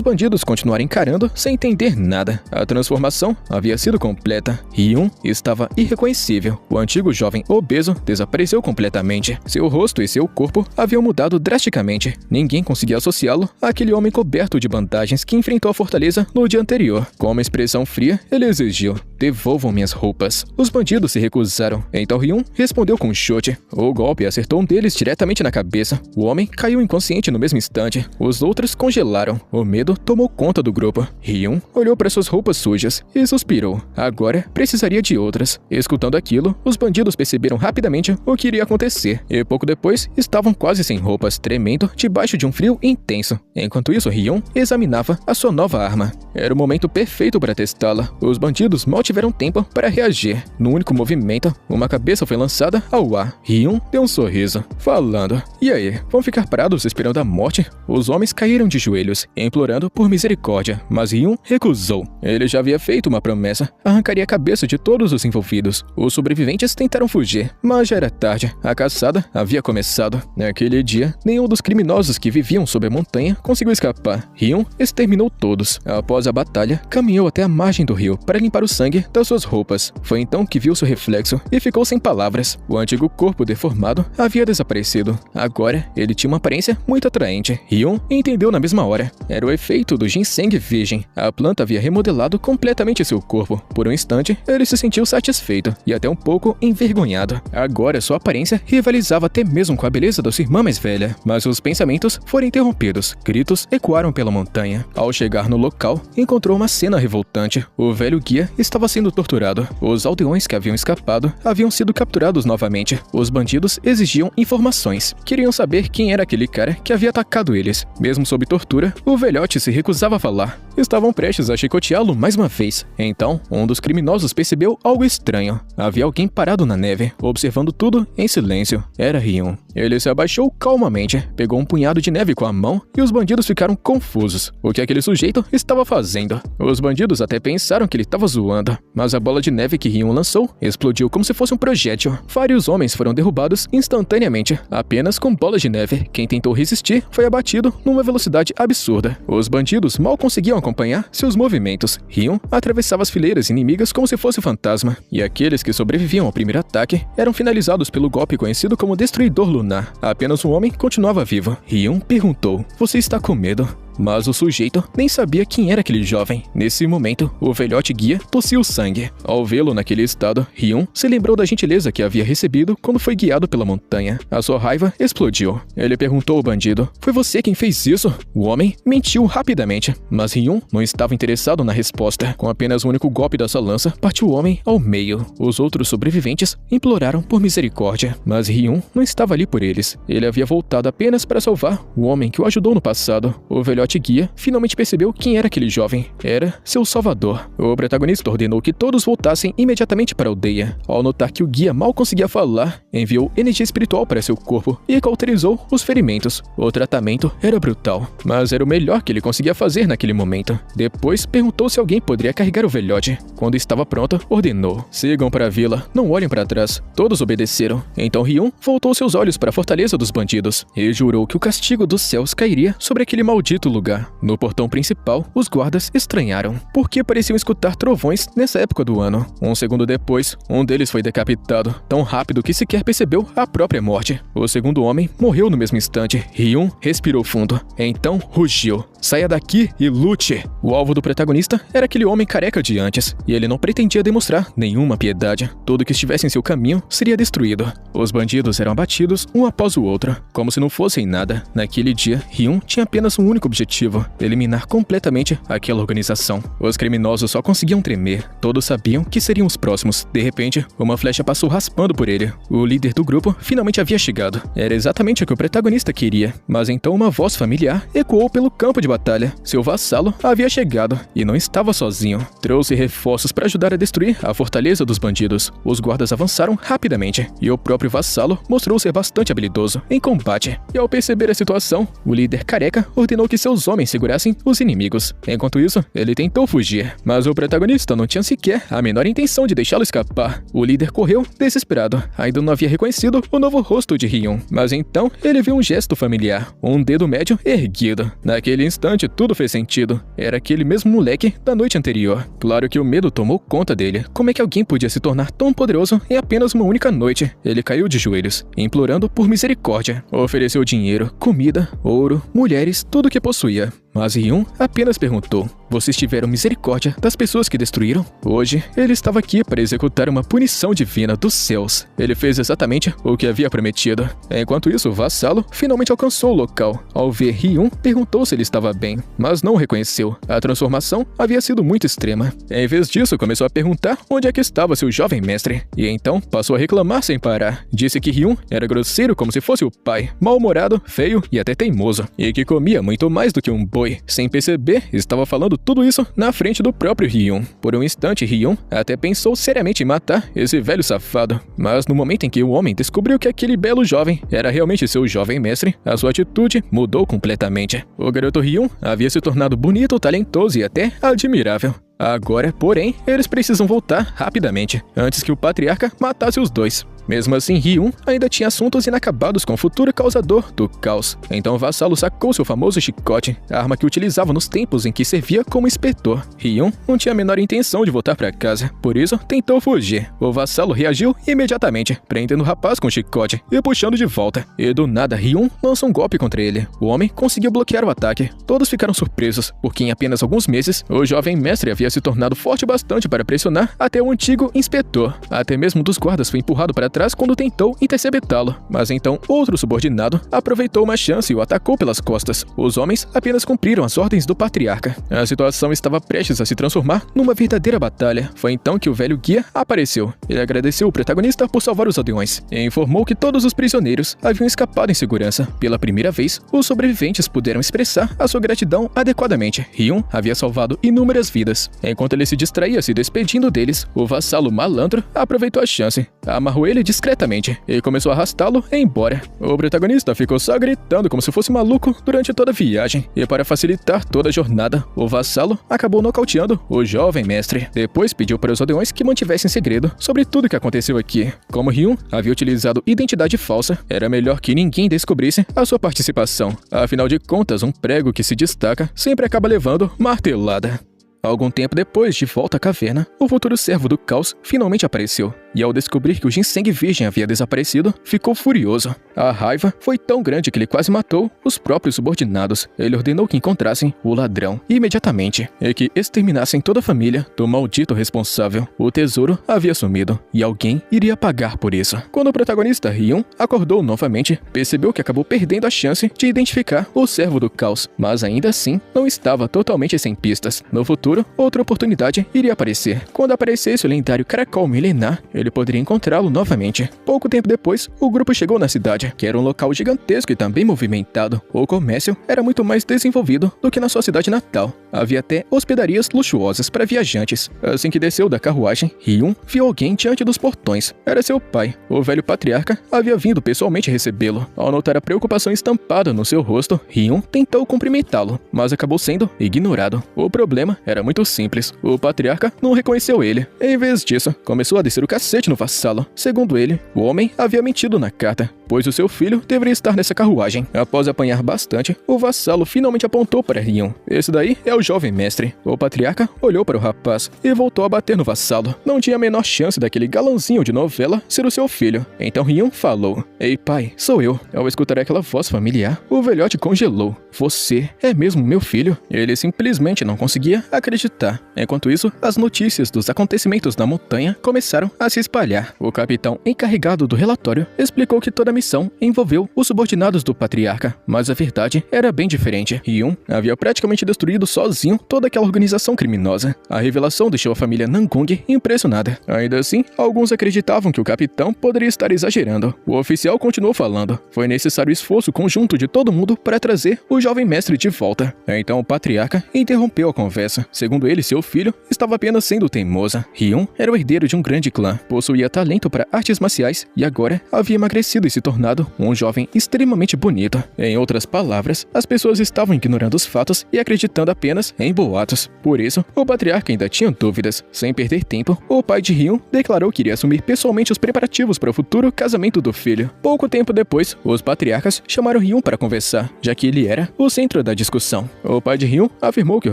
bandidos continuaram encarando sem entender nada. A transformação havia sido completa. Ryun estava irreconhecível. O antigo jovem obeso desapareceu completamente. Seu rosto e seu corpo haviam mudado drasticamente. Ninguém conseguia associá-lo àquele homem coberto de bandagens que enfrentou a fortaleza no dia anterior. Com uma expressão fria, ele exigiu: "Devolvam minhas roupas." Os bandidos se recusaram. Então Ryun respondeu com um chute. O golpe acertou um deles diretamente na cabeça. O homem caiu inconsciente no mesmo instante. Os outros congelaram. O medo tomou conta do grupo. Ryun olhou para suas roupas sujas e suspirou. Agora precisaria de outras. Escutando aquilo, os bandidos perceberam rapidamente o que iria acontecer. E pouco depois, estavam quase sem roupas, tremendo debaixo de um frio intenso. Enquanto isso, Ryun examinava a sua nova arma. Era o momento perfeito para testá-la. Os bandidos mal tiveram tempo para reagir. No único movimento, uma cabeça foi lançada ao ar. Ryun deu um sorriso, falando: "E aí, vão ficar parados esperando a morte?" Os homens caíram de joelhos, implorando por misericórdia, mas Ryun recusou. Ele já havia feito uma promessa: arrancaria a cabeça de todos os envolvidos. Os sobreviventes tentaram fugir, mas já era tarde. A caçada havia começado. Naquele dia, nenhum dos criminosos que viviam sob a montanha conseguiu escapar. Ryun exterminou todos. Após a batalha, caminhou até a margem do rio para limpar o sangue das suas roupas. Foi então que viu seu reflexo e ficou sem palavras. O antigo corpo deformado havia desaparecido. Agora, ele tinha uma aparência muito atraente. Ryun entendeu na mesma hora. Era o efeito do ginseng virgem. A planta havia remodelado completamente seu corpo. Por um instante, ele se sentiu satisfeito e até um pouco envergonhado. Agora, sua aparência rivalizava até mesmo com a beleza da sua irmã mais velha. Mas os pensamentos foram interrompidos. Gritos ecoaram pela montanha. Ao chegar no local, encontrou uma cena revoltante. O velho guia estava sendo torturado. Os aldeões que haviam escapado haviam sido capturados novamente. Os bandidos exigiam informações. Queriam saber quem era aquele cara que havia atacado eles. Mesmo sob tortura, o velhote se recusava a falar. Estavam prestes a chicoteá-lo mais uma vez. Então, um dos criminosos percebeu algo estranho. Havia alguém parado na neve, observando tudo em silêncio. Era Ryun. Ele se abaixou calmamente, pegou um punhado de neve com a mão e os bandidos ficaram confusos. O que aquele sujeito estava fazendo? Os bandidos até pensaram que ele estava zoando, mas a bola de neve que Ryun lançou explodiu como se fosse um projétil. Vários homens foram derrubados instantaneamente, apenas com bolas de neve. Quem tentou resistir foi abatido numa velocidade absurda. Os bandidos mal conseguiam acompanhar seus movimentos. Ryun atravessava as fileiras inimigas como se fosse um fantasma, e aqueles que sobreviviam ao primeiro ataque eram finalizados pelo golpe conhecido como Destruidor Lunar. Apenas um homem continuava vivo. Ryun perguntou: "Você está com medo?" Mas o sujeito nem sabia quem era aquele jovem. Nesse momento, o velhote guia tossiu sangue. Ao vê-lo naquele estado, Ryun se lembrou da gentileza que havia recebido quando foi guiado pela montanha. A sua raiva explodiu. Ele perguntou ao bandido: "Foi você quem fez isso?" O homem mentiu rapidamente, mas Ryun não estava interessado na resposta. Com apenas um único golpe da sua lança, partiu o homem ao meio. Os outros sobreviventes imploraram por misericórdia, mas Ryun não estava ali por eles. Ele havia voltado apenas para salvar o homem que o ajudou no passado. O velhote guia finalmente percebeu quem era aquele jovem. Era seu salvador. O protagonista ordenou que todos voltassem imediatamente para a aldeia. Ao notar que o guia mal conseguia falar, enviou energia espiritual para seu corpo e cauterizou os ferimentos. O tratamento era brutal, mas era o melhor que ele conseguia fazer naquele momento. Depois perguntou se alguém poderia carregar o velhote. Quando estava pronto, ordenou: "Sigam para a vila, não olhem para trás." Todos obedeceram. Então Ryun voltou seus olhos para a fortaleza dos bandidos e jurou que o castigo dos céus cairia sobre aquele maldito lugar. No portão principal, os guardas estranharam, porque pareciam escutar trovões nessa época do ano. Um segundo depois, um deles foi decapitado, tão rápido que sequer percebeu a própria morte. O segundo homem morreu no mesmo instante. Hyun respirou fundo. Então, rugiu. Saia daqui e lute! O alvo do protagonista era aquele homem careca de antes, e ele não pretendia demonstrar nenhuma piedade. Tudo que estivesse em seu caminho seria destruído. Os bandidos eram abatidos um após o outro, como se não fossem nada. Naquele dia, Hyun tinha apenas um único objetivo: eliminar completamente aquela organização. Os criminosos só conseguiam tremer. Todos sabiam que seriam os próximos. De repente, uma flecha passou raspando por ele. O líder do grupo finalmente havia chegado. Era exatamente o que o protagonista queria. Mas então uma voz familiar ecoou pelo campo de batalha. Seu vassalo havia chegado e não estava sozinho. Trouxe reforços para ajudar a destruir a fortaleza dos bandidos. Os guardas avançaram rapidamente e o próprio vassalo mostrou ser bastante habilidoso em combate. E ao perceber a situação, o líder careca ordenou que seus homens segurassem os inimigos. Enquanto isso, ele tentou fugir, mas o protagonista não tinha sequer a menor intenção de deixá-lo escapar. O líder correu desesperado. Ainda não havia reconhecido o novo rosto de Hyun, mas então ele viu um gesto familiar, um dedo médio erguido. Naquele instante, tudo fez sentido. Era aquele mesmo moleque da noite anterior. Claro que o medo tomou conta dele. Como é que alguém podia se tornar tão poderoso em apenas uma única noite? Ele caiu de joelhos, implorando por misericórdia. Ofereceu dinheiro, comida, ouro, mulheres, tudo o que possuía. Mas Hyun apenas perguntou: vocês tiveram misericórdia das pessoas que destruíram? Hoje, ele estava aqui para executar uma punição divina dos céus. Ele fez exatamente o que havia prometido. Enquanto isso, o vassalo finalmente alcançou o local. Ao ver Hyun, perguntou se ele estava bem, mas não o reconheceu. A transformação havia sido muito extrema. Em vez disso, começou a perguntar onde é que estava seu jovem mestre. E então, passou a reclamar sem parar. Disse que Hyun era grosseiro como se fosse o pai, mal-humorado, feio e até teimoso, e que comia muito mais do que um boi. Sem perceber, estava falando tudo isso na frente do próprio Hyun. Por um instante, Hyun até pensou seriamente em matar esse velho safado. Mas no momento em que o homem descobriu que aquele belo jovem era realmente seu jovem mestre, a sua atitude mudou completamente. O garoto Hyun havia se tornado bonito, talentoso e até admirável. Agora, porém, eles precisam voltar rapidamente, antes que o patriarca matasse os dois. Mesmo assim, Hyun ainda tinha assuntos inacabados com o futuro causador do caos. Então o vassalo sacou seu famoso chicote, a arma que utilizava nos tempos em que servia como inspetor. Hyun não tinha a menor intenção de voltar para casa, por isso tentou fugir. O vassalo reagiu imediatamente, prendendo o rapaz com o chicote e puxando de volta. E do nada, Hyun lançou um golpe contra ele. O homem conseguiu bloquear o ataque. Todos ficaram surpresos, porque em apenas alguns meses, o jovem mestre havia se tornado forte bastante para pressionar até o antigo inspetor. Até mesmo um dos guardas foi empurrado para trás quando tentou interceptá-lo, mas então outro subordinado aproveitou uma chance e o atacou pelas costas. Os homens apenas cumpriram as ordens do patriarca. A situação estava prestes a se transformar numa verdadeira batalha. Foi então que o velho guia apareceu. Ele agradeceu o protagonista por salvar os aldeões e informou que todos os prisioneiros haviam escapado em segurança. Pela primeira vez, os sobreviventes puderam expressar a sua gratidão adequadamente. Hyun havia salvado inúmeras vidas. Enquanto ele se distraía se despedindo deles, o vassalo malandro aproveitou a chance, amarrou ele discretamente e começou a arrastá-lo embora. O protagonista ficou só gritando como se fosse maluco durante toda a viagem, e para facilitar toda a jornada, o vassalo acabou nocauteando o jovem mestre. Depois pediu para os aldeões que mantivessem segredo sobre tudo o que aconteceu aqui. Como Hyun havia utilizado identidade falsa, era melhor que ninguém descobrisse a sua participação. Afinal de contas, um prego que se destaca sempre acaba levando martelada. Algum tempo depois, de volta à caverna, o futuro servo do caos finalmente apareceu. E ao descobrir que o ginseng virgem havia desaparecido, ficou furioso. A raiva foi tão grande que ele quase matou os próprios subordinados. Ele ordenou que encontrassem o ladrão imediatamente e que exterminassem toda a família do maldito responsável. O tesouro havia sumido e alguém iria pagar por isso. Quando o protagonista Hyun acordou novamente, percebeu que acabou perdendo a chance de identificar o servo do caos, mas ainda assim não estava totalmente sem pistas. No futuro, outra oportunidade iria aparecer. Quando aparecesse o lendário caracol milenar, ele poderia encontrá-lo novamente. Pouco tempo depois, o grupo chegou na cidade, que era um local gigantesco e também movimentado. O comércio era muito mais desenvolvido do que na sua cidade natal. Havia até hospedarias luxuosas para viajantes. Assim que desceu da carruagem, Hyun viu alguém diante dos portões. Era seu pai. O velho patriarca havia vindo pessoalmente recebê-lo. Ao notar a preocupação estampada no seu rosto, Hyun tentou cumprimentá-lo, mas acabou sendo ignorado. O problema era muito simples. O patriarca não reconheceu ele. Em vez disso, começou a descer o cacete no vassalo. Segundo ele, o homem havia mentido na carta, pois o seu filho deveria estar nessa carruagem. Após apanhar bastante, o vassalo finalmente apontou para Hyun. Esse daí é o jovem mestre. O patriarca olhou para o rapaz e voltou a bater no vassalo. Não tinha a menor chance daquele galãzinho de novela ser o seu filho. Então Hyun falou: "Ei pai, sou eu." Ao escutar aquela voz familiar, o velhote congelou. "Você é mesmo meu filho?" Ele simplesmente não conseguia acreditar. Enquanto isso, as notícias dos acontecimentos na montanha começaram a se espalhar. O capitão encarregado do relatório explicou que toda a missão envolveu os subordinados do patriarca, mas a verdade era bem diferente. Hyun havia praticamente destruído sozinho toda aquela organização criminosa. A revelação deixou a família Namgung impressionada. Ainda assim, alguns acreditavam que o capitão poderia estar exagerando. O oficial continuou falando. Foi necessário esforço conjunto de todo mundo para trazer o jovem mestre de volta. Então o patriarca interrompeu a conversa. Segundo ele, seu filho estava apenas sendo teimosa. Hyun era o herdeiro de um grande clã, possuía talento para artes marciais e agora havia emagrecido e se tornado um jovem extremamente bonito. Em outras palavras, as pessoas estavam ignorando os fatos e acreditando apenas em boatos. Por isso, o patriarca ainda tinha dúvidas. Sem perder tempo, o pai de Hyun declarou que iria assumir pessoalmente os preparativos para o futuro casamento do filho. Pouco tempo depois, os patriarcas chamaram Hyun para conversar, já que ele era o centro da discussão. O pai de Hyun afirmou que o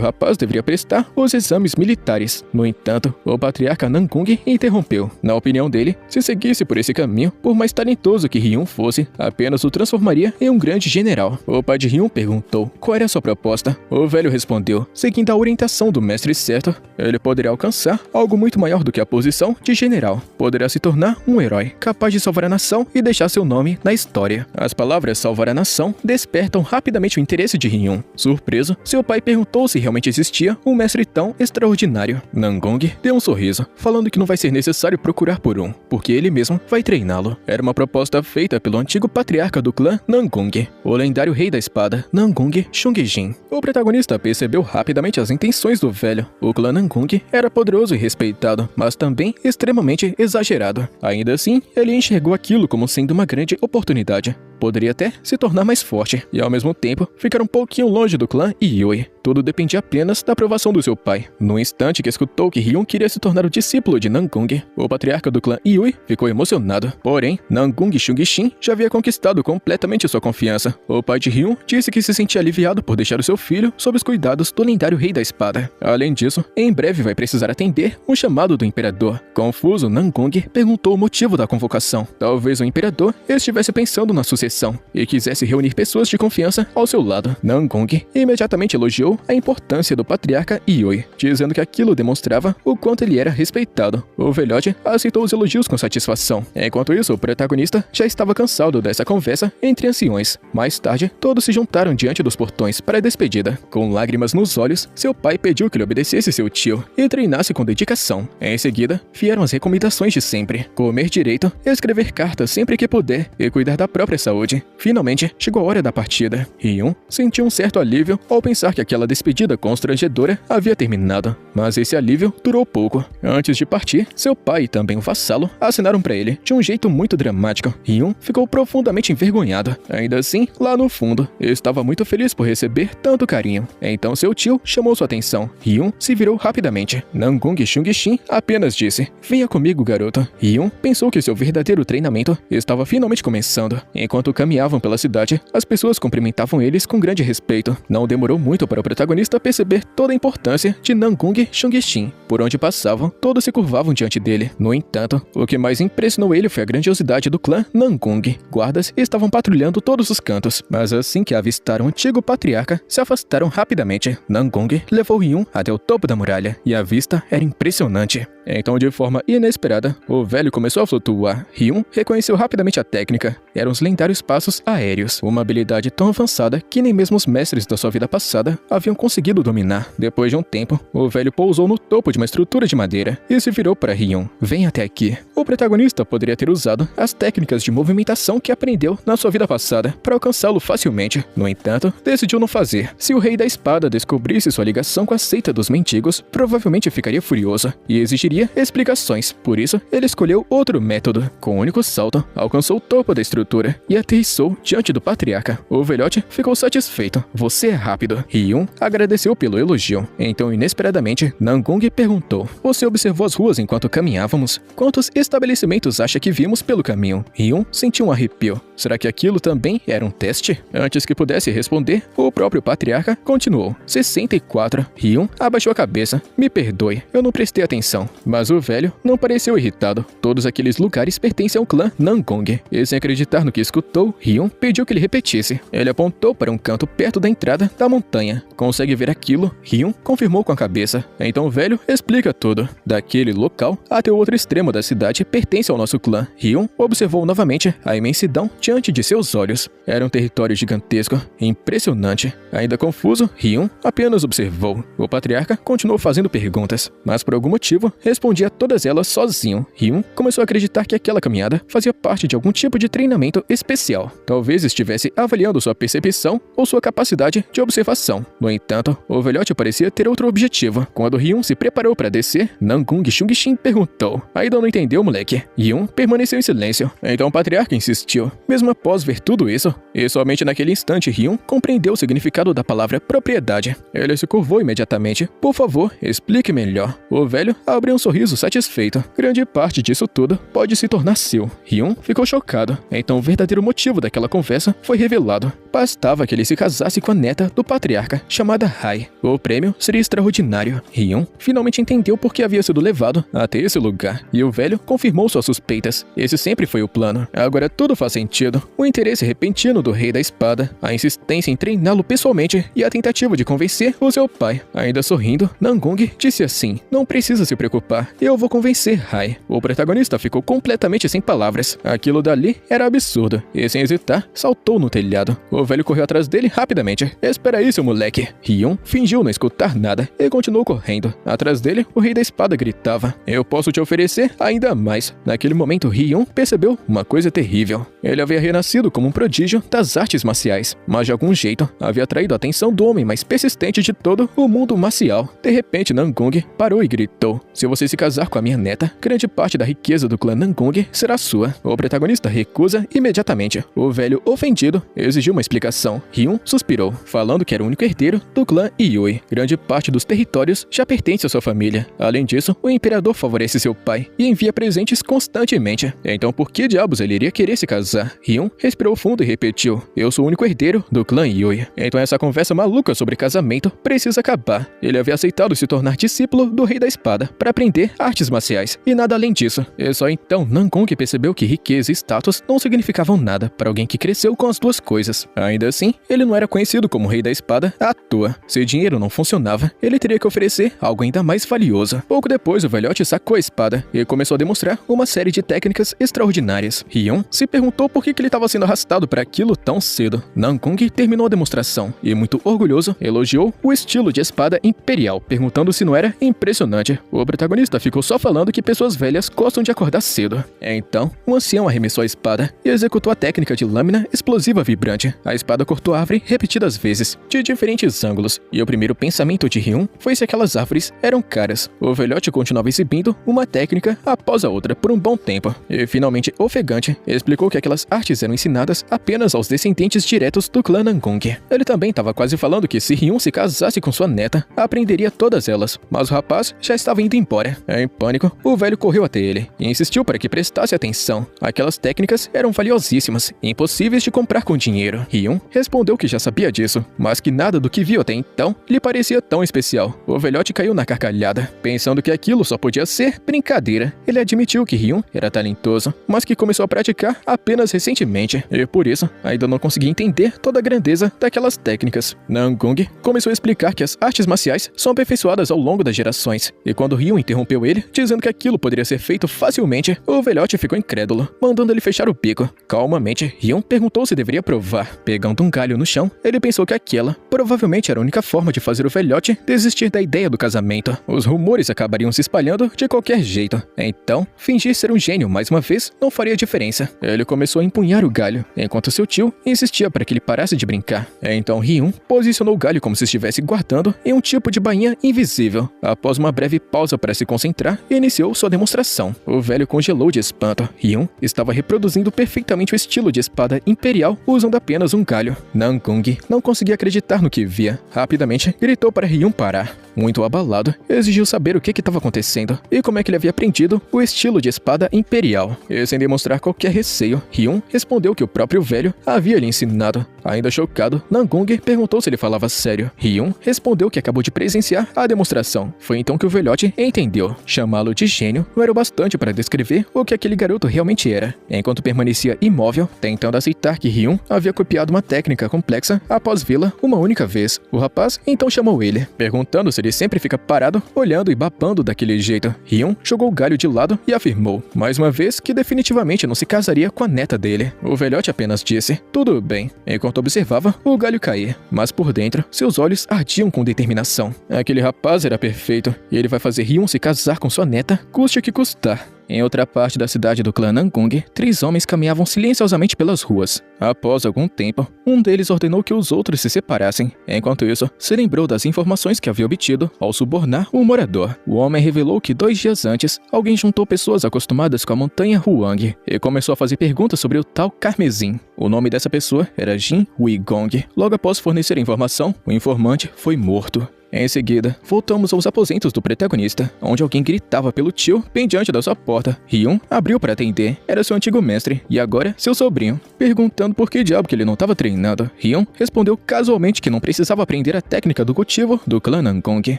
rapaz deveria prestar os exames militares. No entanto, o patriarca Namgung interrompeu. Na opinião dele, se seguisse por esse caminho, por mais talentoso que Hyun fosse, apenas o transformaria em um grande general. O pai de Hyun perguntou qual era a sua proposta. O velho respondeu: seguindo a orientação do mestre certo, ele poderia alcançar algo muito maior do que a posição de general. Poderá se tornar um herói, capaz de salvar a nação e deixar seu nome na história. As palavras salvar a nação despertam rapidamente o interesse de Hyun. Surpreso, seu pai perguntou se realmente existia um mestre tão extraordinário. Namgung deu um sorriso, falando que não vai ser necessário procurar por um, porque ele mesmo vai treiná-lo. Era uma proposta feita pelo antigo patriarca do clã Namgung, o lendário rei da espada, Namgung Shungjin. O protagonista percebeu rapidamente as intenções do velho. O clã Namgung era poderoso e respeitado, mas também extremamente exagerado. Ainda assim, ele enxergou aquilo como sendo uma grande oportunidade. Poderia até se tornar mais forte e, ao mesmo tempo, ficar um pouquinho longe do clã Yui. Tudo dependia apenas da aprovação do seu pai. No instante que escutou que Hyun queria se tornar o discípulo de Namgung, o patriarca do clã Yui ficou emocionado. Porém, Namgung Shungjin já havia conquistado completamente sua confiança. O pai de Hyun disse que se sentia aliviado por deixar o seu filho sob os cuidados do lendário rei da espada. Além disso, em breve vai precisar atender um chamado do imperador. Confuso, Namgung perguntou o motivo da convocação. Talvez o imperador estivesse pensando na sucessão e quisesse reunir pessoas de confiança ao seu lado. Namgung imediatamente elogiou a importância do patriarca Yui, dizendo que aquilo demonstrava o quanto ele era respeitado. O velhote aceitou os elogios com satisfação. Enquanto isso, o protagonista já estava cansado dessa conversa entre anciões. Mais tarde, todos se juntaram diante dos portões para a despedida. Com lágrimas nos olhos, seu pai pediu que ele obedecesse seu tio e treinasse com dedicação. Em seguida, vieram as recomendações de sempre: comer direito, escrever cartas sempre que puder e cuidar da própria saúde. Finalmente, chegou a hora da partida. Hyun sentiu um certo alívio ao pensar que aquela despedida constrangedora havia terminado, mas esse alívio durou pouco. Antes de partir, seu pai e também o vassalo assinaram para ele de um jeito muito dramático. Hyun ficou profundamente envergonhado. Ainda assim, lá no fundo, estava muito feliz por receber tanto carinho. Então seu tio chamou sua atenção. Hyun se virou rapidamente. Namgung Shungjin apenas disse: venha comigo, garoto. Hyun pensou que seu verdadeiro treinamento estava finalmente começando. Enquanto caminhavam pela cidade, as pessoas cumprimentavam eles com grande respeito. Não demorou muito para o protagonista perceber toda a importância de Namgung Shungjin. Por onde passavam, todos se curvavam diante dele. No entanto, o que mais impressionou ele foi a grandiosidade do clã Namgung. Guardas estavam patrulhando todos os cantos, mas assim que avistaram o antigo patriarca, se afastaram rapidamente. Namgung levou Hyun até o topo da muralha, e a vista era impressionante. Então, de forma inesperada, o velho começou a flutuar. Hyun reconheceu rapidamente a técnica. Eram os lendários passos aéreos, uma habilidade tão avançada que nem mesmo os mestres da sua vida passada haviam conseguido dominar. Depois de um tempo, o velho pousou no topo de uma estrutura de madeira e se virou para Hyun. Vem até aqui. O protagonista poderia ter usado as técnicas de movimentação que aprendeu na sua vida passada para alcançá-lo facilmente. No entanto, decidiu não fazer. Se o Rei da Espada descobrisse sua ligação com a seita dos mendigos, provavelmente ficaria furioso e exigiria explicações. Por isso, ele escolheu outro método. Com um único salto, alcançou o topo da estrutura e aterrissou diante do patriarca. O velhote ficou satisfeito. Você é rápido. Hyun agradeceu pelo elogio. Então, inesperadamente, Nangung perguntou: Você observou as ruas enquanto caminhávamos? Quantos estabelecimentos acha que vimos pelo caminho? Hyun sentiu um arrepio. Será que aquilo também era um teste? Antes que pudesse responder, o próprio patriarca continuou: 64. Hyun abaixou a cabeça. Me perdoe, eu não prestei atenção. Mas o velho não pareceu irritado. Todos aqueles lugares pertencem ao clã Nangung. E sem acreditar no que escutou, Hyun pediu que ele repetisse. Ele apontou para um canto perto da entrada da montanha. Consegue ver aquilo? Hyun confirmou com a cabeça. Então o velho explica tudo. Daquele local até o outro extremo da cidade pertence ao nosso clã. Hyun observou novamente a imensidão diante de seus olhos. Era um território gigantesco, impressionante. Ainda confuso, Hyun apenas observou. O patriarca continuou fazendo perguntas, mas por algum motivo respondia a todas elas sozinho. Hyun começou a acreditar que aquela caminhada fazia parte de algum tipo de treinamento especial. Talvez estivesse avaliando sua percepção ou sua capacidade de observação. No entanto, o velhote parecia ter outro objetivo. Quando Hyun se preparou para descer, Nangung Chungshin perguntou: Ainda não entendeu, moleque? Hyun permaneceu em silêncio. Então o patriarca insistiu. Mesmo após ver tudo isso, e somente naquele instante Hyun compreendeu o significado da palavra propriedade. Ele se curvou imediatamente. Por favor, explique melhor. O velho abriu um sorriso satisfeito. Grande parte disso tudo pode se tornar seu. Hyun ficou chocado. Então o verdadeiro motivo daquela conversa foi revelado. Bastava que ele se casasse com a neta do patriarca, chamada Hai. O prêmio seria extraordinário. Hyun finalmente entendeu por que havia sido levado até esse lugar. E o velho confirmou suas suspeitas. Esse sempre foi o plano. Agora tudo faz sentido. O interesse repentino do Rei da Espada, a insistência em treiná-lo pessoalmente e a tentativa de convencer o seu pai. Ainda sorrindo, Nangung disse assim: Não precisa se preocupar, eu vou convencer Hai. O protagonista ficou completamente sem palavras. Aquilo dali era absurdo. E sem hesitar, saltou no telhado. O velho correu atrás dele rapidamente. Espera aí, seu moleque. Hyun fingiu não escutar nada e continuou correndo. Atrás dele, o Rei da Espada gritava: Eu posso te oferecer ainda mais. Naquele momento, Hyun percebeu uma coisa terrível. Ele havia renascido como um prodígio das artes marciais, mas de algum jeito havia atraído a atenção do homem mais persistente de todo o mundo marcial. De repente, Nangung parou e gritou: Se você se casar com a minha neta, grande parte da riqueza do clã Nangung será sua. O protagonista recusa imediatamente. O velho, ofendido, exigiu uma explicação. Hyun suspirou, falando que era o único herdeiro do clã Yui. Grande parte dos territórios já pertence à sua família. Além disso, o imperador favorece seu pai e envia presentes constantemente. Então por que diabos ele iria querer se casar? Hyun respirou fundo e repetiu: Eu sou o único herdeiro do clã Yui. Então essa conversa maluca sobre casamento precisa acabar. Ele havia aceitado se tornar discípulo do Rei da Espada para aprender artes marciais e nada além disso. E só então Nangung percebeu que riqueza e status não significavam nada para alguém que cresceu com as duas coisas. Ainda assim, ele não era conhecido como Rei da Espada à toa. Se dinheiro não funcionava, ele teria que oferecer algo ainda mais valioso. Pouco depois, o velhote sacou a espada e começou a demonstrar uma série de técnicas extraordinárias. Hyun se perguntou por que ele estava sendo arrastado para aquilo tão cedo. Nangung terminou a demonstração e, muito orgulhoso, elogiou o estilo de espada imperial, perguntando se não era impressionante. O protagonista ficou só falando que pessoas velhas gostam de acordar cedo. Então, o ancião arremessou a espada e executou a técnica de lâmina explosiva vibrante. A espada cortou a árvore repetidas vezes, de diferentes ângulos, e o primeiro pensamento de Hyun foi se aquelas árvores eram caras. O velhote continuava exibindo uma técnica após a outra por um bom tempo, e finalmente, ofegante, explicou que aquelas artes eram ensinadas apenas aos descendentes diretos do clã Nangung. Ele também estava quase falando que se Hyun se casasse com sua neta, aprenderia todas elas, mas o rapaz já estava indo embora. Em pânico, o velho correu até ele e insistiu para que prestasse atenção. Aquelas técnicas eram valiosíssimas e impossíveis de comprar com dinheiro. Hyun respondeu que já sabia disso, mas que nada do que viu até então lhe parecia tão especial. O velhote caiu na gargalhada, pensando que aquilo só podia ser brincadeira. Ele admitiu que Hyun era talentoso, mas que começou a praticar apenas recentemente, e por isso ainda não conseguia entender toda a grandeza daquelas técnicas. Nangung começou a explicar que as artes marciais são aperfeiçoadas ao longo das gerações, e quando Hyun interrompeu ele, dizendo que aquilo poderia ser feito facilmente, o velhote ficou incrédulo, mandando ele fechar o bico. Calmamente, Ryun perguntou se deveria provar. Pegando um galho no chão, ele pensou que aquela provavelmente era a única forma de fazer o velhote desistir da ideia do casamento. Os rumores acabariam se espalhando de qualquer jeito. Então, fingir ser um gênio mais uma vez não faria diferença. Ele começou a empunhar o galho, enquanto seu tio insistia para que ele parasse de brincar. Então Ryun posicionou o galho como se estivesse guardando em um tipo de bainha invisível. Após uma breve pausa para se concentrar, iniciou sua demonstração. O velho congelou de espanto. Ryun estava reproduzindo perfeitamente o estilo de espada imperial usando apenas um galho. Nangung não conseguia acreditar no que via. Rapidamente, gritou para Ryun parar. Muito abalado, exigiu saber o que estava acontecendo e como é que ele havia aprendido o estilo de espada imperial. E sem demonstrar qualquer receio, Ryun respondeu que o próprio velho havia lhe ensinado. Ainda chocado, Nangung perguntou se ele falava sério. Ryun respondeu que acabou de presenciar a demonstração. Foi então que o velhote entendeu. Chamá-lo de gênio não era o bastante para descrever o que aquele garoto realmente era. Enquanto permanecia imóvel, tentando aceitar que Ryun havia copiado uma técnica complexa após vê-la uma única vez, o rapaz então chamou ele, perguntando se ele sempre fica parado, olhando e babando daquele jeito. Ryun jogou o galho de lado e afirmou, mais uma vez, que definitivamente não se casaria com a neta dele. O velhote apenas disse, tudo bem, enquanto observava o galho cair, mas por dentro, seus olhos ardiam com determinação. Aquele rapaz era perfeito, e ele vai fazer Ryun se casar com sua neta, custe o que custar. Em outra parte da cidade do clã Nangung, 3 homens caminhavam silenciosamente pelas ruas. Após algum tempo, um deles ordenou que os outros se separassem. Enquanto isso, se lembrou das informações que havia obtido ao subornar um morador. O homem revelou que 2 dias antes, alguém juntou pessoas acostumadas com a montanha Huang e começou a fazer perguntas sobre o tal Carmesim. O nome dessa pessoa era Jin Huigong. Logo após fornecer a informação, o informante foi morto. Em seguida, voltamos aos aposentos do protagonista, onde alguém gritava pelo tio bem diante da sua porta. Ryun abriu para atender. Era seu antigo mestre, e agora seu sobrinho. Perguntando por que diabo que ele não estava treinando, Ryun respondeu casualmente que não precisava aprender a técnica do cultivo do clã Nangung.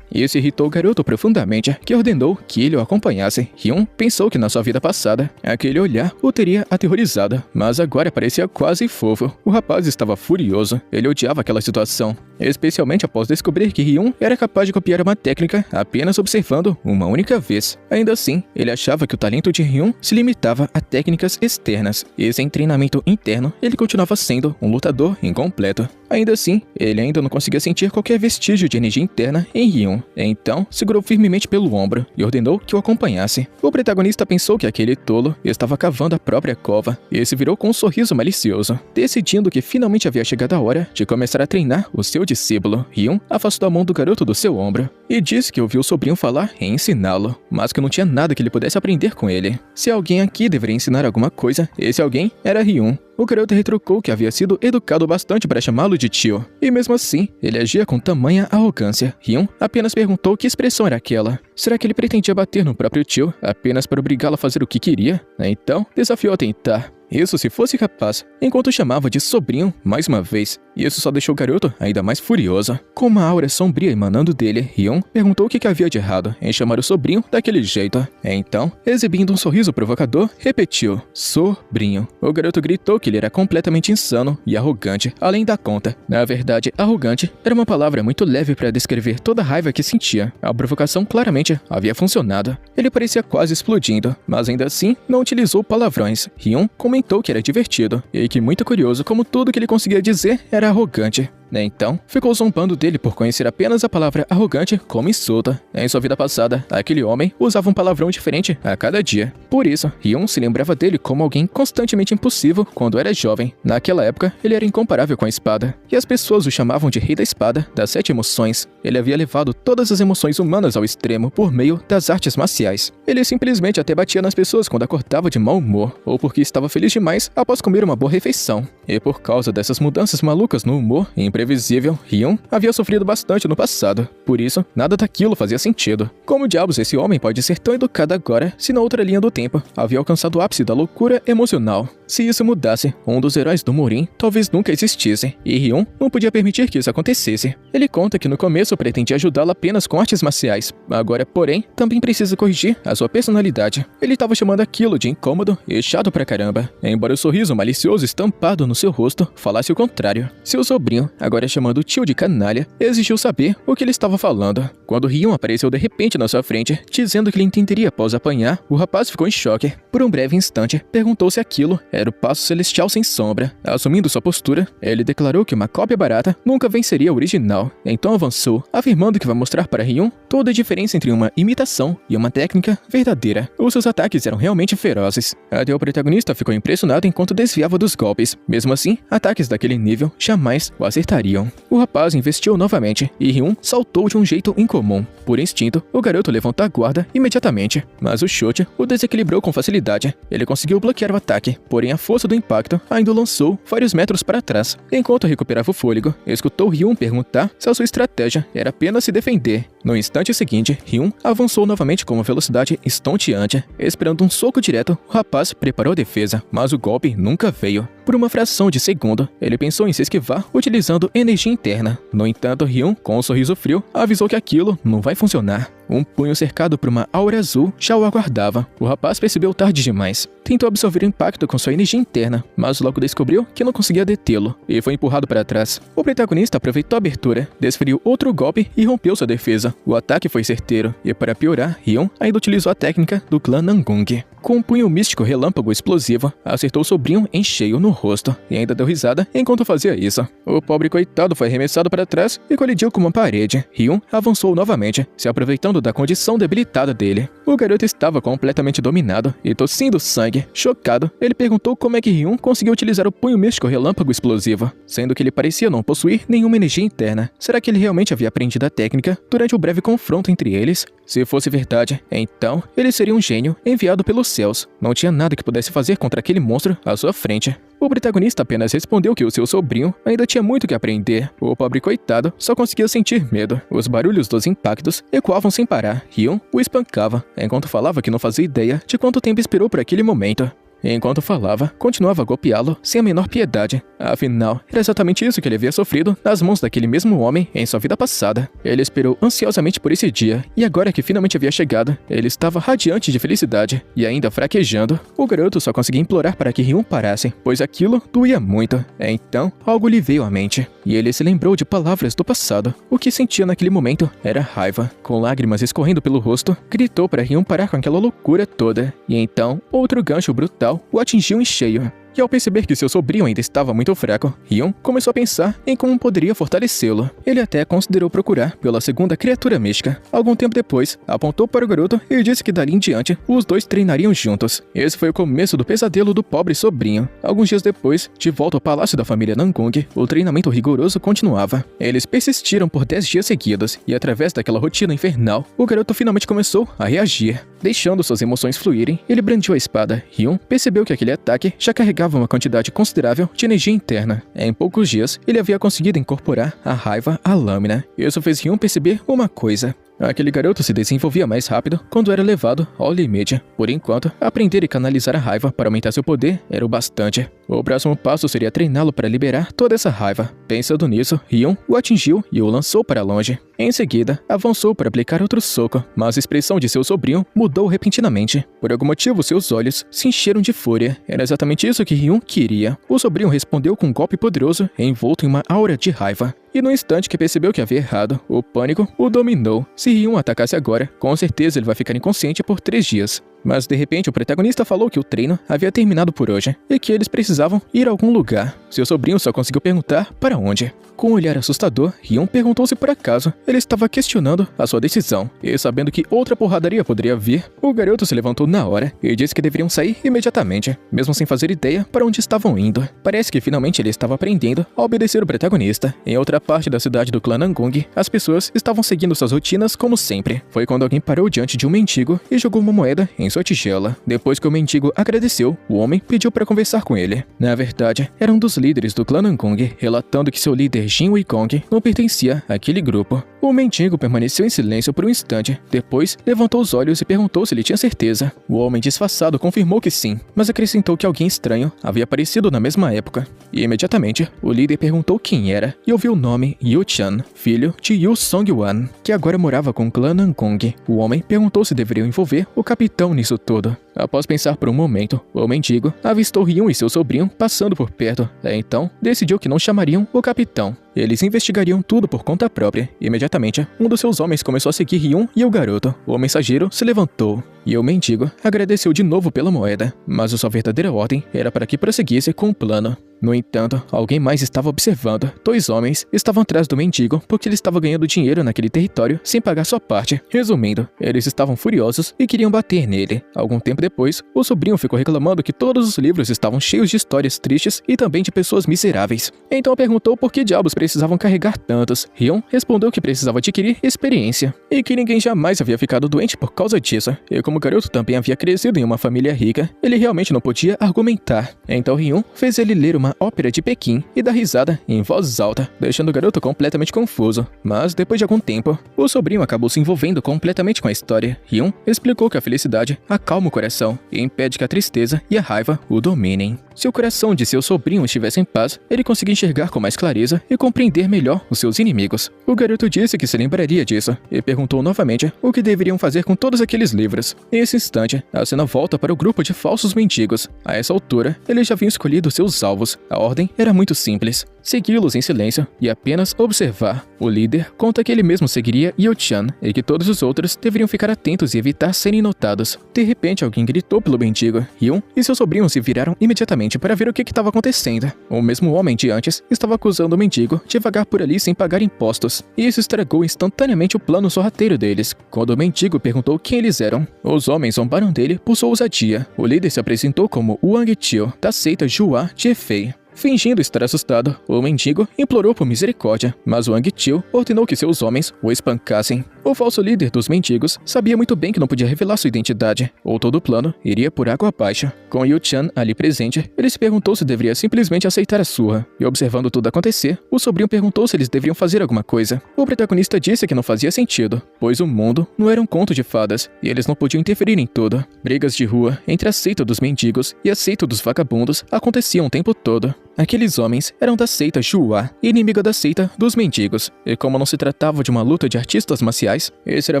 Isso irritou o garoto profundamente, que ordenou que ele o acompanhasse. Ryun pensou que na sua vida passada, aquele olhar o teria aterrorizado, mas agora parecia quase fofo. O rapaz estava furioso. Ele odiava aquela situação, especialmente após descobrir que Ryun era capaz de copiar uma técnica apenas observando uma única vez. Ainda assim, ele achava que o talento de Ryun se limitava a técnicas externas, e sem treinamento interno, ele continuava sendo um lutador incompleto. Ainda assim, ele ainda não conseguia sentir qualquer vestígio de energia interna em Ryun. Então, segurou firmemente pelo ombro e ordenou que o acompanhasse. O protagonista pensou que aquele tolo estava cavando a própria cova, e se virou com um sorriso malicioso, decidindo que finalmente havia chegado a hora de começar a treinar o seu discípulo. Ryun afastou a mão do garoto do seu ombro e disse que ouviu o sobrinho falar em ensiná-lo, mas que não tinha nada que ele pudesse aprender com ele. Se alguém aqui deveria ensinar alguma coisa, esse alguém era Ryun. O garoto retrucou que havia sido educado bastante para chamá-lo de tio, e mesmo assim, ele agia com tamanha arrogância. Ryun apenas perguntou que expressão era aquela. Será que ele pretendia bater no próprio tio apenas para obrigá-lo a fazer o que queria? Então, desafiou a tentar. Isso se fosse capaz, enquanto chamava de sobrinho mais uma vez. E isso só deixou o garoto ainda mais furioso. Com uma aura sombria emanando dele, Ryun perguntou o que havia de errado em chamar o sobrinho daquele jeito. Então, exibindo um sorriso provocador, repetiu, sobrinho. O garoto gritou que ele era completamente insano e arrogante, além da conta. Na verdade, arrogante era uma palavra muito leve para descrever toda a raiva que sentia. A provocação claramente havia funcionado. Ele parecia quase explodindo, mas ainda assim não utilizou palavrões. Ryun comentou que era divertido, e que muito curioso como tudo que ele conseguia dizer era arrogante. Então, ficou zombando dele por conhecer apenas a palavra arrogante como insulto. Em sua vida passada, aquele homem usava um palavrão diferente a cada dia. Por isso, Ryun se lembrava dele como alguém constantemente impulsivo quando era jovem. Naquela época, ele era incomparável com a espada, e as pessoas o chamavam de Rei da Espada das 7 emoções. Ele havia levado todas as emoções humanas ao extremo por meio das artes marciais. Ele simplesmente até batia nas pessoas quando acordava de mau humor, ou porque estava feliz demais após comer uma boa refeição. E por causa dessas mudanças malucas no humor e imprevisível, Ryun havia sofrido bastante no passado. Por isso, nada daquilo fazia sentido. Como diabos esse homem pode ser tão educado agora, se na outra linha do tempo havia alcançado o ápice da loucura emocional? Se isso mudasse, um dos heróis do Murin talvez nunca existisse, e Ryun não podia permitir que isso acontecesse. Ele conta que no começo pretendia ajudá-la apenas com artes marciais. Agora, porém, também precisa corrigir a sua personalidade. Ele estava chamando aquilo de incômodo e chato pra caramba, embora o sorriso malicioso estampado no seu rosto falasse o contrário. Seu sobrinho agora chamando o tio de canalha, exigiu saber o que ele estava falando. Quando Ryun apareceu de repente na sua frente, dizendo que ele entenderia após apanhar, o rapaz ficou em choque. Por um breve instante, perguntou se aquilo era o passo celestial sem sombra. Assumindo sua postura, ele declarou que uma cópia barata nunca venceria o original. Então avançou, afirmando que vai mostrar para Ryun toda a diferença entre uma imitação e uma técnica verdadeira. Os seus ataques eram realmente ferozes. Até o protagonista ficou impressionado enquanto desviava dos golpes. Mesmo assim, ataques daquele nível jamais o acertariam. O rapaz investiu novamente e Ryun saltou de um jeito incomum. Por instinto, o garoto levantou a guarda imediatamente, mas o chute o desequilibrou com facilidade. Ele conseguiu bloquear o ataque, porém a força do impacto ainda o lançou vários metros para trás. Enquanto recuperava o fôlego, escutou Ryun perguntar se a sua estratégia era apenas se defender. No instante seguinte, Ryun avançou novamente com uma velocidade estonteante. Esperando um soco direto, o rapaz preparou a defesa, mas o golpe nunca veio. Por uma fração de segundo, ele pensou em se esquivar utilizando energia interna. No entanto, Ryun, com um sorriso frio, avisou que aquilo não vai funcionar. Um punho cercado por uma aura azul já o aguardava. O rapaz percebeu tarde demais. Tentou absorver o impacto com sua energia interna, mas logo descobriu que não conseguia detê-lo e foi empurrado para trás. O protagonista aproveitou a abertura, desferiu outro golpe e rompeu sua defesa. O ataque foi certeiro e, para piorar, Ryun ainda utilizou a técnica do clã Nangung. Com um punho místico relâmpago explosivo, acertou o sobrinho em cheio no rosto e ainda deu risada enquanto fazia isso. O pobre coitado foi arremessado para trás e colidiu com uma parede. Ryun avançou novamente, se aproveitando da condição debilitada dele. O garoto estava completamente dominado e tossindo sangue. Chocado, ele perguntou como é que Ryun conseguiu utilizar o punho místico relâmpago explosivo, sendo que ele parecia não possuir nenhuma energia interna. Será que ele realmente havia aprendido a técnica durante o breve confronto entre eles? Se fosse verdade, então ele seria um gênio enviado pelos céus. Não tinha nada que pudesse fazer contra aquele monstro à sua frente. O protagonista apenas respondeu que o seu sobrinho ainda tinha muito que aprender. O pobre coitado só conseguia sentir medo. Os barulhos dos impactos ecoavam sem parar. Ryun o espancava, enquanto falava que não fazia ideia de quanto tempo esperou por aquele momento. Enquanto falava, continuava a golpeá-lo sem a menor piedade. Afinal, era exatamente isso que ele havia sofrido nas mãos daquele mesmo homem em sua vida passada. Ele esperou ansiosamente por esse dia, e agora que finalmente havia chegado, ele estava radiante de felicidade e ainda fraquejando. O garoto só conseguia implorar para que Ryun parasse, pois aquilo doía muito. Então, algo lhe veio à mente, e ele se lembrou de palavras do passado. O que sentia naquele momento era raiva. Com lágrimas escorrendo pelo rosto, gritou para Ryun parar com aquela loucura toda. E então, outro gancho brutal o atingiu em cheio. E ao perceber que seu sobrinho ainda estava muito fraco, Ryun começou a pensar em como poderia fortalecê-lo. Ele até considerou procurar pela segunda criatura mística. Algum tempo depois, apontou para o garoto e disse que dali em diante, os dois treinariam juntos. Esse foi o começo do pesadelo do pobre sobrinho. Alguns dias depois, de volta ao palácio da família Nangung, o treinamento rigoroso continuava. Eles persistiram por 10 dias seguidos, e através daquela rotina infernal, o garoto finalmente começou a reagir. Deixando suas emoções fluírem, ele brandiu a espada. Ryun percebeu que aquele ataque já carregava uma quantidade considerável de energia interna. Em poucos dias, ele havia conseguido incorporar a raiva à lâmina. Isso fez Ryun perceber uma coisa. Aquele garoto se desenvolvia mais rápido quando era levado ao limite. Por enquanto, aprender e canalizar a raiva para aumentar seu poder era o bastante. O próximo passo seria treiná-lo para liberar toda essa raiva. Pensando nisso, Ryun o atingiu e o lançou para longe. Em seguida, avançou para aplicar outro soco, mas a expressão de seu sobrinho mudou repentinamente. Por algum motivo, seus olhos se encheram de fúria. Era exatamente isso que Ryun queria. O sobrinho respondeu com um golpe poderoso envolto em uma aura de raiva. E no instante que percebeu que havia errado, o pânico o dominou. Se Ryun atacasse agora, com certeza ele vai ficar inconsciente por 3 dias. Mas de repente o protagonista falou que o treino havia terminado por hoje e que eles precisavam ir a algum lugar. Seu sobrinho só conseguiu perguntar para onde. Com um olhar assustador, Ryun perguntou se por acaso ele estava questionando a sua decisão. E sabendo que outra porradaria poderia vir, o garoto se levantou na hora e disse que deveriam sair imediatamente, mesmo sem fazer ideia para onde estavam indo. Parece que finalmente ele estava aprendendo a obedecer o protagonista. Em outra parte da cidade do clã Nangung, as pessoas estavam seguindo suas rotinas como sempre. Foi quando alguém parou diante de um mendigo e jogou uma moeda em sua tigela. Depois que o mendigo agradeceu, o homem pediu para conversar com ele. Na verdade, era um dos líderes do clã Nangung, relatando que seu líder Jin Weikong não pertencia àquele grupo. O mendigo permaneceu em silêncio por um instante. Depois, levantou os olhos e perguntou se ele tinha certeza. O homem disfarçado confirmou que sim, mas acrescentou que alguém estranho havia aparecido na mesma época. E imediatamente, o líder perguntou quem era e ouviu o nome Yu Chan, filho de Yu Song-wan, que agora morava com o clã Nangung. O homem perguntou se deveriam envolver o capitão nisso tudo. Após pensar por um momento, o mendigo avistou Ryun e seu sobrinho passando por perto. Então, decidiu que não chamariam o capitão. Eles investigariam tudo por conta própria. Imediatamente, um dos seus homens começou a seguir Ryun e o garoto. O mensageiro se levantou e o mendigo agradeceu de novo pela moeda, mas a sua verdadeira ordem era para que prosseguisse com o plano. No entanto, alguém mais estava observando. 2 homens estavam atrás do mendigo porque ele estava ganhando dinheiro naquele território sem pagar sua parte. Resumindo, eles estavam furiosos e queriam bater nele. Algum tempo depois, o sobrinho ficou reclamando que todos os livros estavam cheios de histórias tristes e também de pessoas miseráveis. Então perguntou por que diabos precisavam carregar tantos. Ryun respondeu que precisava adquirir experiência e que ninguém jamais havia ficado doente por causa disso. E como o garoto também havia crescido em uma família rica, ele realmente não podia argumentar. Então Ryun fez ele ler uma ópera de Pequim e dar risada em voz alta, deixando o garoto completamente confuso. Mas depois de algum tempo, o sobrinho acabou se envolvendo completamente com a história. Ryun explicou que a felicidade acalma o coração e impede que a tristeza e a raiva o dominem. Se o coração de seu sobrinho estivesse em paz, ele conseguia enxergar com mais clareza e compreender melhor os seus inimigos. O garoto disse que se lembraria disso e perguntou novamente o que deveriam fazer com todos aqueles livros. Nesse instante, a cena volta para o grupo de falsos mendigos. A essa altura, eles já haviam escolhido seus alvos. A ordem era muito simples: segui-los em silêncio e apenas observar. O líder conta que ele mesmo seguiria Yu-chan e que todos os outros deveriam ficar atentos e evitar serem notados. De repente, alguém gritou pelo mendigo. Ryun e seu sobrinho se viraram imediatamente para ver o que estava acontecendo. O mesmo homem de antes estava acusando o mendigo de vagar por ali sem pagar impostos, e isso estragou instantaneamente o plano sorrateiro deles. Quando o mendigo perguntou quem eles eram, os homens zombaram dele por sua ousadia. O líder se apresentou como Wang Chiu, da seita Jua Jiefei. Fingindo estar assustado, o mendigo implorou por misericórdia, mas Wang Chiu ordenou que seus homens o espancassem. O falso líder dos mendigos sabia muito bem que não podia revelar sua identidade, ou todo o plano iria por água abaixo. Com Yu-chan ali presente, ele se perguntou se deveria simplesmente aceitar a surra, e observando tudo acontecer, o sobrinho perguntou se eles deveriam fazer alguma coisa. O protagonista disse que não fazia sentido, pois o mundo não era um conto de fadas, e eles não podiam interferir em tudo. Brigas de rua entre a seita dos mendigos e a seita dos vagabundos aconteciam o tempo todo. Aqueles homens eram da seita Jua, inimiga da seita dos mendigos, e como não se tratava de uma luta de artistas marciais, esse era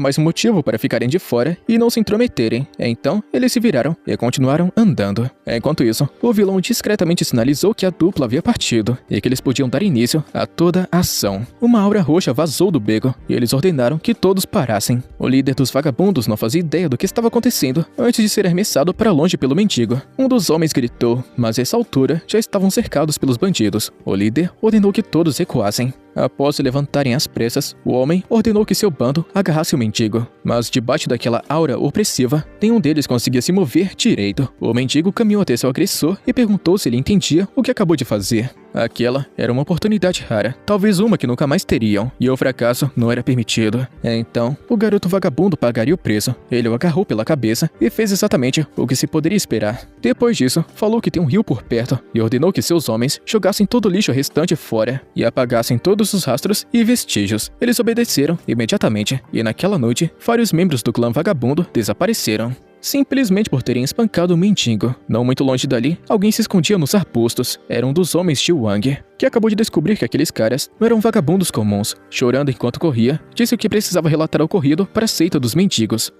mais um motivo para ficarem de fora e não se intrometerem. Então, eles se viraram e continuaram andando. Enquanto isso, o vilão discretamente sinalizou que a dupla havia partido e que eles podiam dar início a toda a ação. Uma aura roxa vazou do beco e eles ordenaram que todos parassem. O líder dos vagabundos não fazia ideia do que estava acontecendo antes de ser arremessado para longe pelo mendigo. Um dos homens gritou, mas a essa altura já estavam cercados pelos bandidos. O líder ordenou que todos recuassem. Após se levantarem às pressas, o homem ordenou que seu bando agarrasse o mendigo. Mas debaixo daquela aura opressiva, nenhum deles conseguia se mover direito. O mendigo caminhou até seu agressor e perguntou se ele entendia o que acabou de fazer. Aquela era uma oportunidade rara, talvez uma que nunca mais teriam, e o fracasso não era permitido. Então, o garoto vagabundo pagaria o preço. Ele o agarrou pela cabeça e fez exatamente o que se poderia esperar. Depois disso, falou que tem um rio por perto e ordenou que seus homens jogassem todo o lixo restante fora e apagassem todos os rastros e vestígios. Eles obedeceram imediatamente, e naquela noite, vários membros do clã vagabundo desapareceram. Simplesmente por terem espancado o mendigo. Não muito longe dali, alguém se escondia nos arbustos. Era um dos homens de Wang, que acabou de descobrir que aqueles caras não eram vagabundos comuns. Chorando enquanto corria, disse que precisava relatar o ocorrido para a seita dos mendigos.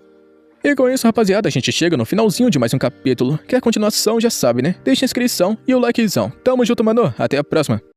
E com isso, rapaziada, a gente chega no finalzinho de mais um capítulo. Quer continuação, já sabe, né? Deixa a inscrição e o likezão. Tamo junto, mano. Até a próxima.